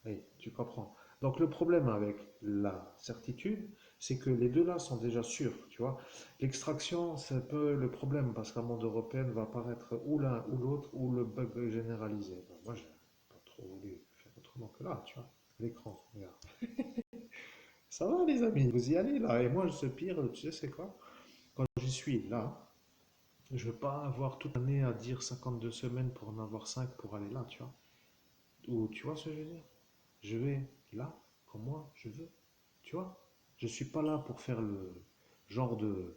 oui, tu comprends. Donc le problème avec la certitude, c'est que les deux là sont déjà sûrs, tu vois. L'extraction, c'est un peu le problème parce qu'un monde européen va apparaître ou l'un ou l'autre ou le bug généralisé. Ben, moi, j'ai pas trop voulu faire autrement que là, tu vois. L'écran, regarde. Ça va les amis, vous y allez là. Et moi, ce pire, tu sais c'est quoi? Quand j'y suis là, je ne veux pas avoir toute l'année à dire 52 semaines pour en avoir 5 pour aller là, tu vois. Ou tu vois ce que je veux dire? Je vais là, comme moi, je veux. Tu vois? Je ne suis pas là pour faire le genre de...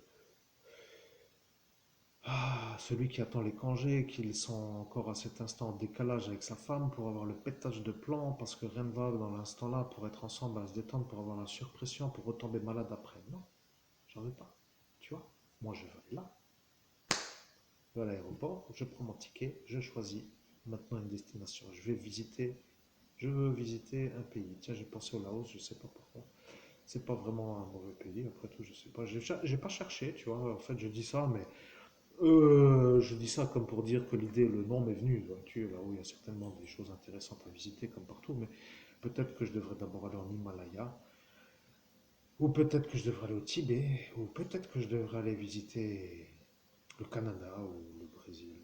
Ah, celui qui attend les congés, qu'ils sont encore à cet instant en décalage avec sa femme pour avoir le pétage de plomb parce que rien ne va dans l'instant là pour être ensemble à se détendre, pour avoir la surpression, pour retomber malade après. Non, j'en veux pas. Tu vois? Moi, je veux aller là. Je vais à l'aéroport, je prends mon ticket, je choisis maintenant une destination. Je veux visiter un pays. Tiens, j'ai pensé au Laos, je ne sais pas pourquoi. C'est pas vraiment un mauvais pays, après tout, je sais pas. J'ai pas cherché, tu vois. En fait, je dis ça, mais je dis ça comme pour dire que l'idée, le nom m'est venu. Tu là où il y a certainement des choses intéressantes à visiter, comme partout, mais peut-être que je devrais d'abord aller en Himalaya, ou peut-être que je devrais aller au Tibet, ou peut-être que je devrais aller visiter le Canada ou le Brésil.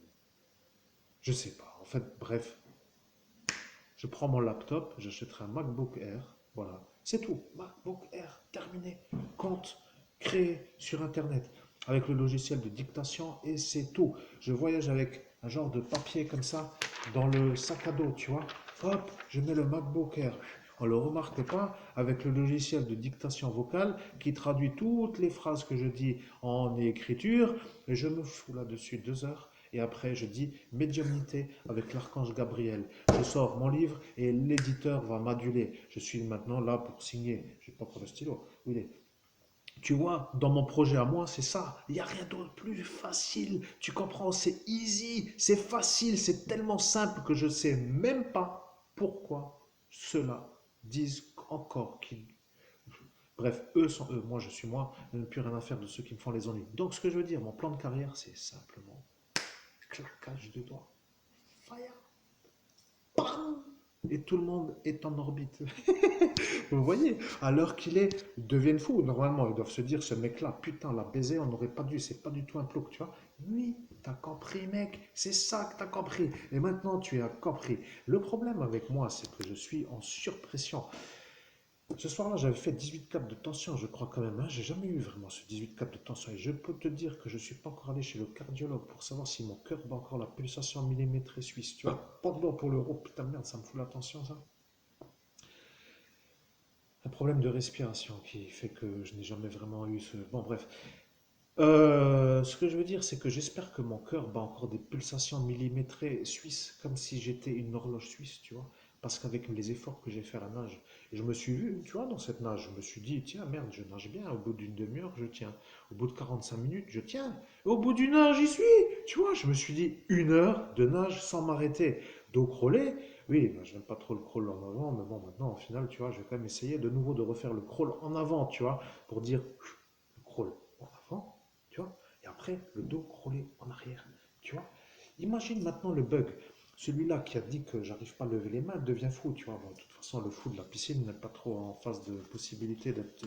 Je sais pas. En fait, bref, je prends mon laptop, j'achèterai un MacBook Air. Voilà, c'est tout. MacBook Air, terminé. Compte créé sur Internet avec le logiciel de dictation et c'est tout. Je voyage avec un genre de papier comme ça dans le sac à dos, tu vois. Hop, je mets le MacBook Air. On ne le remarque pas avec le logiciel de dictation vocale qui traduit toutes les phrases que je dis en écriture et je me fous là-dessus 2 heures. Et après, je dis médiumnité avec l'archange Gabriel. Je sors mon livre et l'éditeur va m'aduler. Je suis maintenant là pour signer. Je n'ai pas pris le stylo. Où il est? Tu vois, dans mon projet à moi, c'est ça. Il n'y a rien d'autre plus facile. Tu comprends, c'est easy, c'est facile, c'est tellement simple que je ne sais même pas pourquoi ceux-là disent encore qu'ils... Bref, eux sont eux, moi je suis moi, je n'ai plus rien à faire de ceux qui me font les ennuis. Donc ce que je veux dire, mon plan de carrière, c'est simplement claquage de doigts. Fire. Bam. Et tout le monde est en orbite. Vous voyez, à l'heure qu'il est, ils deviennent fous. Normalement, ils doivent se dire, ce mec-là, putain, l'a baisé, on n'aurait pas dû, c'est pas du tout un plouc, tu vois. Oui, t'as compris, mec, c'est ça que t'as compris. Et maintenant, tu as compris. Le problème avec moi, c'est que je suis en surpression. Ce soir-là, j'avais fait 18 capes de tension, je crois quand même. Hein. J'ai jamais eu vraiment ce 18 capes de tension. Et je peux te dire que je ne suis pas encore allé chez le cardiologue pour savoir si mon cœur bat encore la pulsation millimétrée suisse. Tu vois, pendant pour l'euro, putain de merde, ça me fout la tension, ça. Un problème de respiration qui fait que je n'ai jamais vraiment eu ce. Bon, bref. Ce que je veux dire, c'est que j'espère que mon cœur bat encore des pulsations millimétrées suisses, comme si j'étais une horloge suisse, tu vois. Parce qu'avec les efforts que j'ai fait à la nage, je me suis vu, tu vois, dans cette nage, je me suis dit, tiens, merde, je nage bien, au bout d'une demi-heure, je tiens. Au bout de 45 minutes, je tiens. Au bout d'une heure, j'y suis. Tu vois, je me suis dit, une heure de nage sans m'arrêter. Dos crawlé, oui, ben, je n'aime pas trop le crawl en avant, mais bon, maintenant, au final, tu vois, je vais quand même essayer de nouveau de refaire le crawl en avant, tu vois, pour dire, le crawl en avant, tu vois, et après le dos crawlé en arrière, tu vois. Imagine maintenant le bug. Celui-là qui a dit que j'arrive pas à lever les mains devient fou, tu vois. Bon, de toute façon, le fou de la piscine n'est pas trop en face de possibilité d'être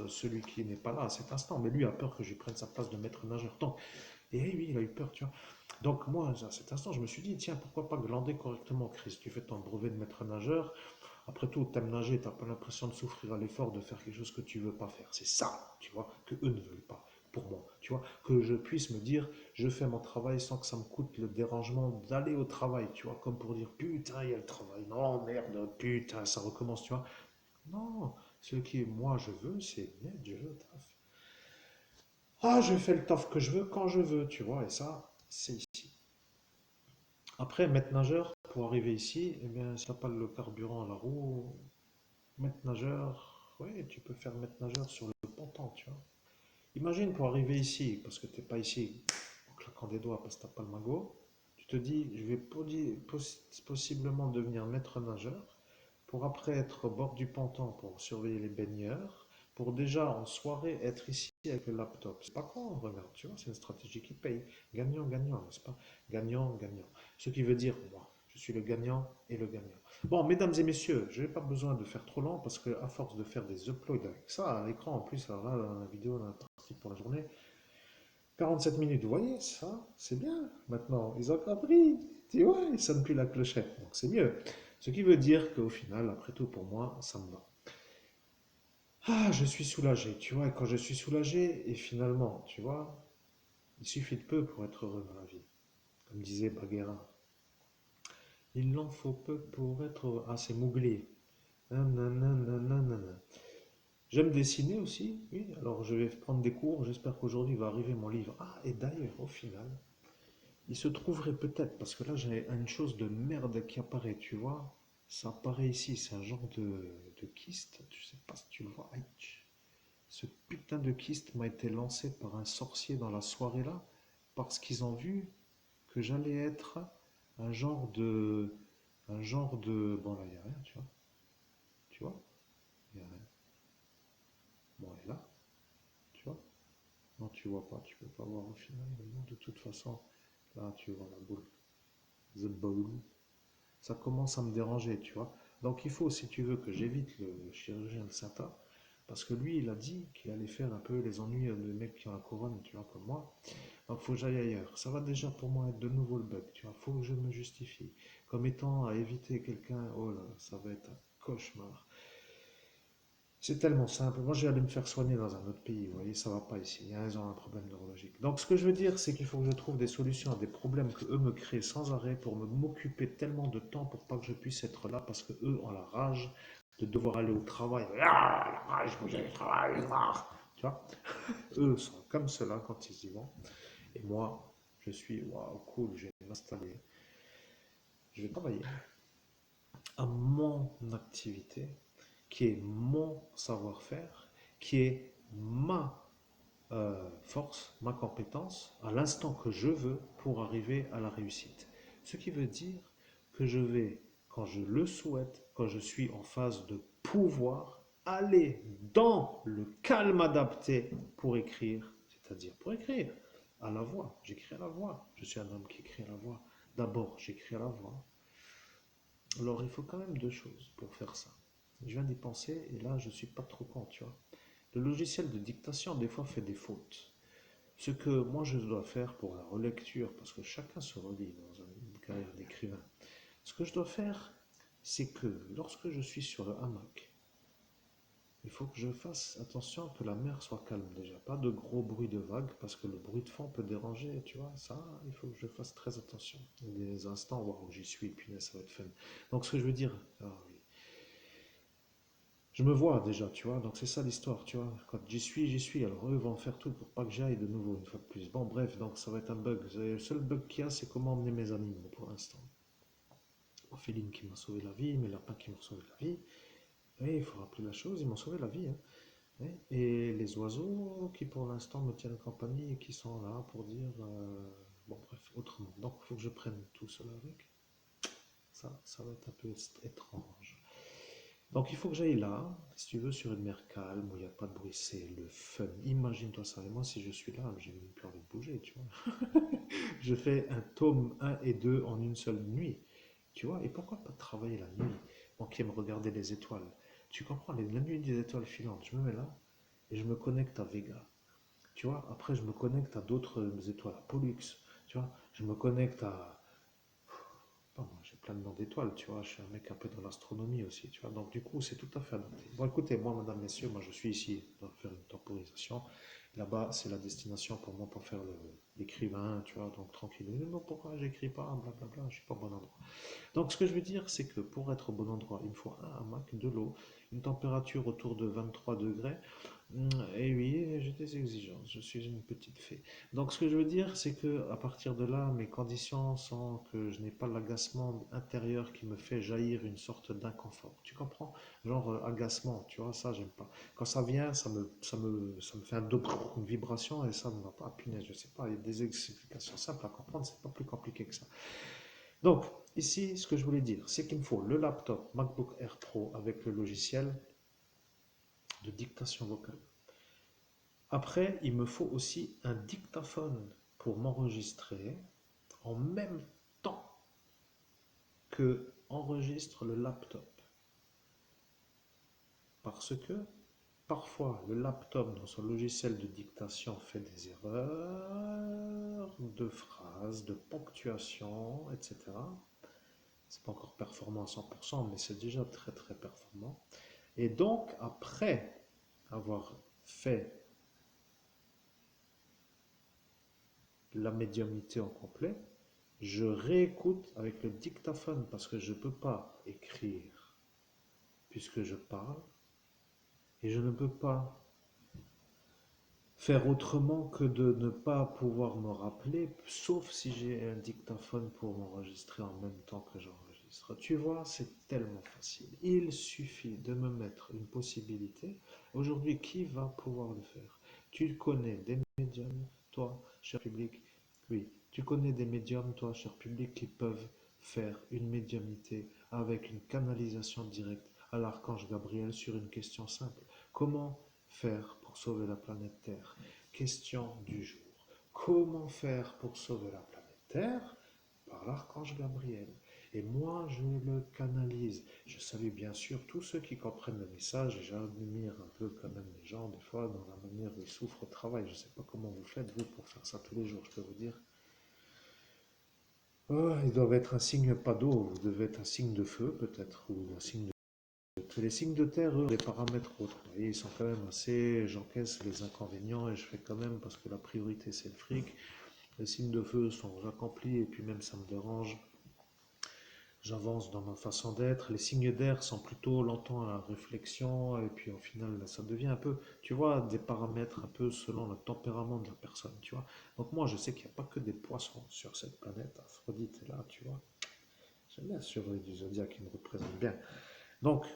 celui qui n'est pas là à cet instant. Mais lui a peur que je prenne sa place de maître nageur. Donc, et oui, il a eu peur, tu vois. Donc, moi, à cet instant, je me suis dit, tiens, pourquoi pas glander correctement, Chris? Tu fais ton brevet de maître nageur. Après tout, t'aimes nager, t'as pas l'impression de souffrir à l'effort de faire quelque chose que tu veux pas faire. C'est ça, tu vois, que eux ne veulent pas pour moi. Tu vois, que je puisse me dire, je fais mon travail sans que ça me coûte le dérangement d'aller au travail, tu vois, comme pour dire, putain, il y a le travail. Non, merde, putain, ça recommence, tu vois. Non, ce qui, moi, je veux, c'est net, je veux taf. Ah, je fais le taf que je veux quand je veux, tu vois, et ça, c'est ici. Après, maître nageur, pour arriver ici, eh bien, si t'as pas le carburant à la roue, maître nageur, oui, tu peux faire maître nageur sur le ponton, tu vois. Imagine pour arriver ici, parce que tu n'es pas ici en claquant des doigts parce que tu n'as pas le magot, tu te dis, je vais possiblement devenir maître nageur pour après être au bord du ponton pour surveiller les baigneurs, pour déjà en soirée être ici avec le laptop. C'est pas con, regarde, tu vois, c'est une stratégie qui paye. Gagnant-gagnant, n'est-ce pas? Gagnant-gagnant. Ce qui veut dire, moi, je suis le gagnant et le gagnant. Bon, mesdames et messieurs, je n'ai pas besoin de faire trop long parce que à force de faire des uploads avec ça à l'écran, en plus, alors là, la vidéo, on a parti pour la journée, 47 minutes, vous voyez, ça, c'est bien. Maintenant, ils ont compris, tu vois, ils sonnent plus la clochette, donc c'est mieux. Ce qui veut dire qu'au final, après tout, pour moi, ça me va. Ah, je suis soulagé, tu vois, et quand je suis soulagé, et finalement, tu vois, il suffit de peu pour être heureux dans la vie. Comme disait Baguera, il en faut peu pour être heureux. Ah, c'est Mowgli. Nananana. J'aime dessiner aussi, oui, alors je vais prendre des cours, j'espère qu'aujourd'hui va arriver mon livre. Ah, et d'ailleurs, au final, il se trouverait peut-être, parce que là j'ai une chose de merde qui apparaît, tu vois, ça apparaît ici, c'est un genre de kyste, je sais pas si tu le vois. Aïe. Ce putain de kyste m'a été lancé par un sorcier dans la soirée là, parce qu'ils ont vu que j'allais être un genre de... Un genre de... Bon là, il n'y a rien, tu vois, il n'y a rien. Bon, et là, tu vois. Non, tu vois pas, tu peux pas voir au final. Mais bon, de toute façon, là, tu vois la boule. The ball. Ça commence à me déranger, tu vois. Donc il faut, si tu veux, que j'évite le chirurgien de Sata, parce que lui, il a dit qu'il allait faire un peu les ennuis de mecs qui ont la couronne, tu vois, comme moi. Donc il faut que j'aille ailleurs. Ça va déjà pour moi être de nouveau le bug, tu vois. Il faut que je me justifie. Comme étant à éviter quelqu'un, oh là, ça va être un cauchemar. C'est tellement simple. Moi, je vais aller me faire soigner dans un autre pays. Vous voyez, ça va pas ici. Ils ont un problème neurologique. Donc, ce que je veux dire, c'est qu'il faut que je trouve des solutions à des problèmes que eux me créent sans arrêt pour m'occuper tellement de temps pour pas que je puisse être là parce que eux ont la rage de devoir aller au travail. Ah, la rage, faut que j'aille au travail. Ah. Tu vois, eux sont comme cela quand ils y vont. Et moi, je suis, waouh, cool, je vais m'installer. Je vais travailler à mon activité qui est mon savoir-faire, qui est ma force, ma compétence, à l'instant que je veux pour arriver à la réussite. Ce qui veut dire que je vais, quand je le souhaite, quand je suis en phase de pouvoir, aller dans le calme adapté pour écrire, c'est-à-dire pour écrire à la voix. J'écris à la voix. Je suis un homme qui écrit à la voix. D'abord, j'écris à la voix. Alors, il faut quand même deux choses pour faire ça. Je viens d'y penser et là, je suis pas trop con, tu vois. Le logiciel de dictation, des fois, fait des fautes. Ce que moi, je dois faire pour la relecture, parce que chacun se relit dans une carrière d'écrivain, ce que je dois faire, c'est que lorsque je suis sur le hamac, il faut que je fasse attention que la mer soit calme déjà. Pas de gros bruit de vagues parce que le bruit de fond peut déranger, tu vois. Ça, il faut que je fasse très attention. Il y a des instants où j'y suis, punaise, ça va être fun. Donc, ce que je veux dire, ah oui, je me vois déjà, tu vois. Donc, c'est ça l'histoire, tu vois. Quand j'y suis, j'y suis. Alors, eux vont faire tout pour pas que j'aille de nouveau, une fois de plus. Bon, bref, donc ça va être un bug. Le seul bug qu'il y a, c'est comment emmener mes animaux pour l'instant. Ophéline qui m'a sauvé la vie, mes lapins qui m'ont sauvé la vie. Et il faut rappeler la chose, ils m'ont sauvé la vie, hein. Et les oiseaux qui pour l'instant me tiennent compagnie et qui sont là pour dire, bon bref, autrement. Donc il faut que je prenne tout cela avec. Ça va être un peu étrange. Donc il faut que j'aille là, si tu veux, sur une mer calme où il n'y a pas de bruit, c'est le fun. Imagine-toi ça. Et moi, si je suis là, j'ai même plus envie de bouger, tu vois. Je fais un tome un et 2 en une seule nuit. Tu vois, et pourquoi pas travailler la nuit? Moi qui aime regarder les étoiles. Tu comprends, la nuit des étoiles filantes, je me mets là et je me connecte à Vega. Tu vois, après je me connecte à d'autres étoiles, à Pollux. Tu vois, je me connecte à, pas moi, j'ai plein de noms d'étoiles, tu vois, je suis un mec un peu dans l'astronomie aussi, tu vois, donc du coup, c'est tout à fait adapté. Bon, écoutez, moi, mesdames, messieurs, moi, je suis ici pour faire une temporisation. Là-bas, c'est la destination pour moi pour faire l'écrivain, tu vois, donc tranquille. Non, pourquoi j'écris pas, blablabla, je suis pas au bon endroit. Donc, ce que je veux dire, c'est que pour être au bon endroit, il me faut un hamac, de l'eau, une température autour de 23 degrés. Et oui, j'ai des exigences, je suis une petite fée. Donc, ce que je veux dire, c'est que à partir de là, mes conditions sont que je n'ai pas l'agacement intérieur qui me fait jaillir une sorte d'inconfort. Tu comprends? Genre agacement, tu vois, ça, j'aime pas. Quand ça vient, ça me fait une vibration et ça ne va pas. Punaise, je sais pas, il y a des explications simples à comprendre, c'est pas plus compliqué que ça. Donc, ici, ce que je voulais dire, c'est qu'il me faut le laptop MacBook Air Pro avec le logiciel de dictation vocale. Après, il me faut aussi un dictaphone pour m'enregistrer en même temps que enregistre le laptop. Parce que parfois, le laptop dans son logiciel de dictation fait des erreurs de phrases, de ponctuation, etc. C'est pas encore performant à 100%, mais c'est déjà très très performant. Et donc, après avoir fait la médiumnité en complet, je réécoute avec le dictaphone parce que je ne peux pas écrire puisque je parle et je ne peux pas faire autrement que de ne pas pouvoir me rappeler, sauf si j'ai un dictaphone pour m'enregistrer en même temps que j'enregistre. Tu vois, c'est tellement facile. Il suffit de me mettre une possibilité. Aujourd'hui, qui va pouvoir le faire? Tu connais des médiums, toi, cher public? Oui, tu connais des médiums, toi, cher public, qui peuvent faire une médiumnité avec une canalisation directe à l'archange Gabriel sur une question simple. Comment faire pour sauver la planète Terre? Question du jour. Comment faire pour sauver la planète Terre? Par l'archange Gabriel. Et moi, je le canalise. Je salue bien sûr tous ceux qui comprennent le message et j'admire un peu quand même les gens, des fois, dans la manière où ils souffrent au travail. Je ne sais pas comment vous faites, vous, pour faire ça tous les jours, je peux vous dire. Oh, ils doivent être un signe pas d'eau, vous devez être un signe de feu peut-être, ou un signe de... Les signes de terre, eux, les paramètres autres, vous voyez, ils sont quand même assez... J'encaisse les inconvénients et je fais quand même parce que la priorité c'est le fric. Les signes de feu sont accomplis et puis même ça me dérange. J'avance dans ma façon d'être. Les signes d'air sont plutôt lents à la réflexion et puis au final ça devient un peu, tu vois, des paramètres un peu selon le tempérament de la personne, tu vois. Donc moi je sais qu'il n'y a pas que des poissons sur cette planète. Aphrodite est là, tu vois. J'aime bien ce survie du zodiaque qui me représente bien. Donc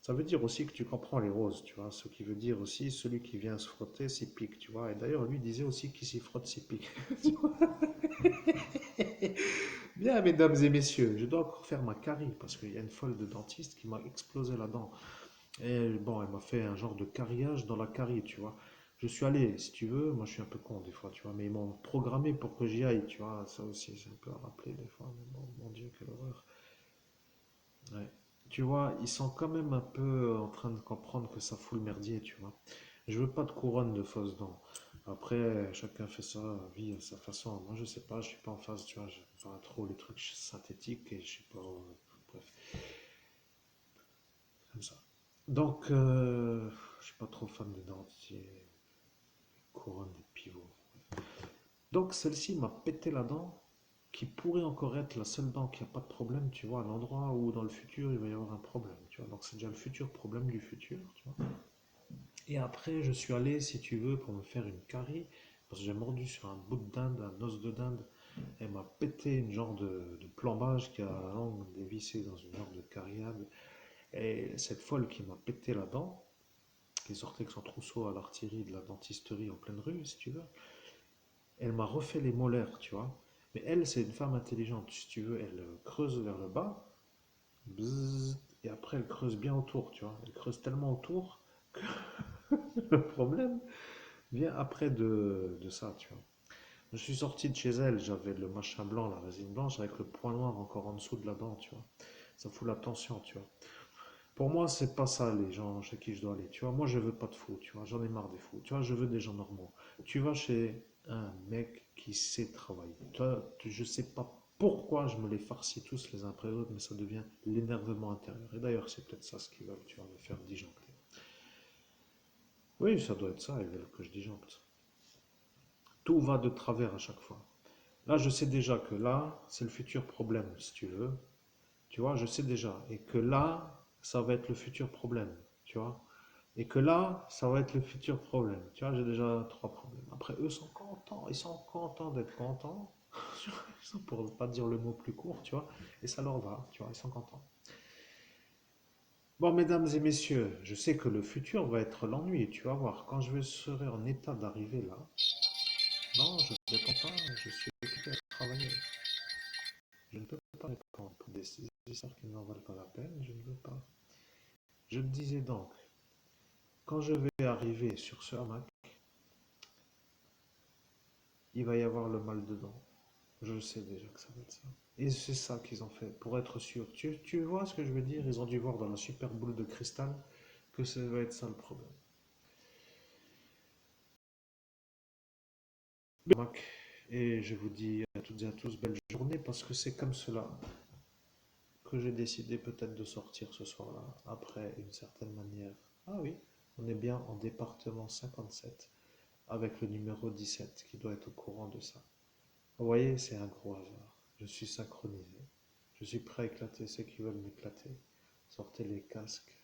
ça veut dire aussi que tu comprends les roses, tu vois. Ce qui veut dire aussi celui qui vient se frotter s'y pique, tu vois. Et d'ailleurs lui disait aussi qui s'y frotte s'y pique. Bien, mesdames et messieurs, je dois encore faire ma carie parce qu'il y a une folle de dentiste qui m'a explosé la dent. Et bon, elle m'a fait un genre de carillage dans la carie, tu vois. Je suis allé, si tu veux, moi je suis un peu con des fois, tu vois, mais ils m'ont programmé pour que j'y aille, tu vois. Ça aussi, c'est un peu à rappeler des fois, mais bon, mon Dieu, quelle horreur. Ouais. Tu vois, ils sont quand même un peu en train de comprendre que ça fout le merdier, tu vois. Je veux pas de couronne de fausses dents. Après, chacun fait ça, vit à sa façon. Moi, je sais pas, je suis pas en phase, tu vois. J'aime pas trop les trucs synthétiques et je sais pas. Bref, comme ça. Donc, je suis pas trop fan des dentiers, couronne des pivots. Donc celle-ci m'a pété la dent, qui pourrait encore être la seule dent qui a pas de problème, tu vois, à l'endroit où dans le futur il va y avoir un problème, tu vois. Donc c'est déjà le futur problème du futur, tu vois. Et après, je suis allé, si tu veux, pour me faire une carie, parce que j'ai mordu sur un bout de dinde, un os de dinde. Elle m'a pété une genre de plombage qui a la langue dévissée dans une genre de cariade. Et cette folle qui m'a pété la dent, qui sortait avec son trousseau à l'artillerie de la dentisterie en pleine rue, si tu veux, elle m'a refait les molaires, tu vois. Mais elle, c'est une femme intelligente, si tu veux. Elle creuse vers le bas, bzzz, et après elle creuse bien autour, tu vois. Elle creuse tellement autour que le problème vient après de ça, tu vois. Je suis sorti de chez elle, j'avais le machin blanc, la résine blanche, avec le point noir encore en dessous de la dent, tu vois. Ça fout la tension, tu vois. Pour moi, c'est pas ça les gens chez qui je dois aller, tu vois. Moi, je veux pas de fous, tu vois. J'en ai marre des fous. Tu vois, je veux des gens normaux. Tu vas chez un mec qui sait travailler. Toi, je sais pas pourquoi je me les farcis tous les uns après les autres, mais ça devient l'énervement intérieur. Et d'ailleurs, c'est peut-être ça ce qu'ils veulent, tu vois, me faire disjoncter. Oui, ça doit être ça, ils veulent que je disjoncte. Tout va de travers à chaque fois. Là, je sais déjà que là, c'est le futur problème, si tu veux. Tu vois, je sais déjà. Et que là, ça va être le futur problème. Tu vois. Et que là, ça va être le futur problème. Tu vois, j'ai déjà trois problèmes. Après, eux sont contents. Ils sont contents d'être contents. Pour ne pas dire le mot plus court, tu vois. Et ça leur va, tu vois, ils sont contents. Bon, mesdames et messieurs, je sais que le futur va être l'ennui. Tu vas voir, quand je serai en état d'arriver là, non, je ne réponds pas, je suis occupé à travailler. Je ne peux pas répondre pour des histoires qui n'en valent pas la peine, je ne veux pas. Je me disais donc, quand je vais arriver sur ce hamac, il va y avoir le mal dedans. Je sais déjà que ça va être ça. Et c'est ça qu'ils ont fait, pour être sûr. Tu vois ce que je veux dire? Ils ont dû voir dans la super boule de cristal que ça va être ça le problème. Hamac. Et je vous dis à toutes et à tous belle journée parce que c'est comme cela que j'ai décidé peut-être de sortir ce soir-là, après une certaine manière. Ah oui, on est bien en département 57, avec le numéro 17 qui doit être au courant de ça. Vous voyez, c'est un gros hasard. Je suis synchronisé. Je suis prêt à éclater ceux qui veulent m'éclater. Sortez les casques.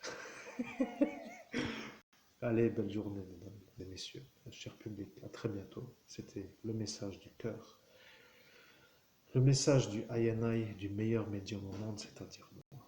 Allez, belle journée, mesdames et messieurs, cher public. À très bientôt. C'était le message du cœur. Le message du INI, du meilleur médium au monde, c'est-à-dire moi.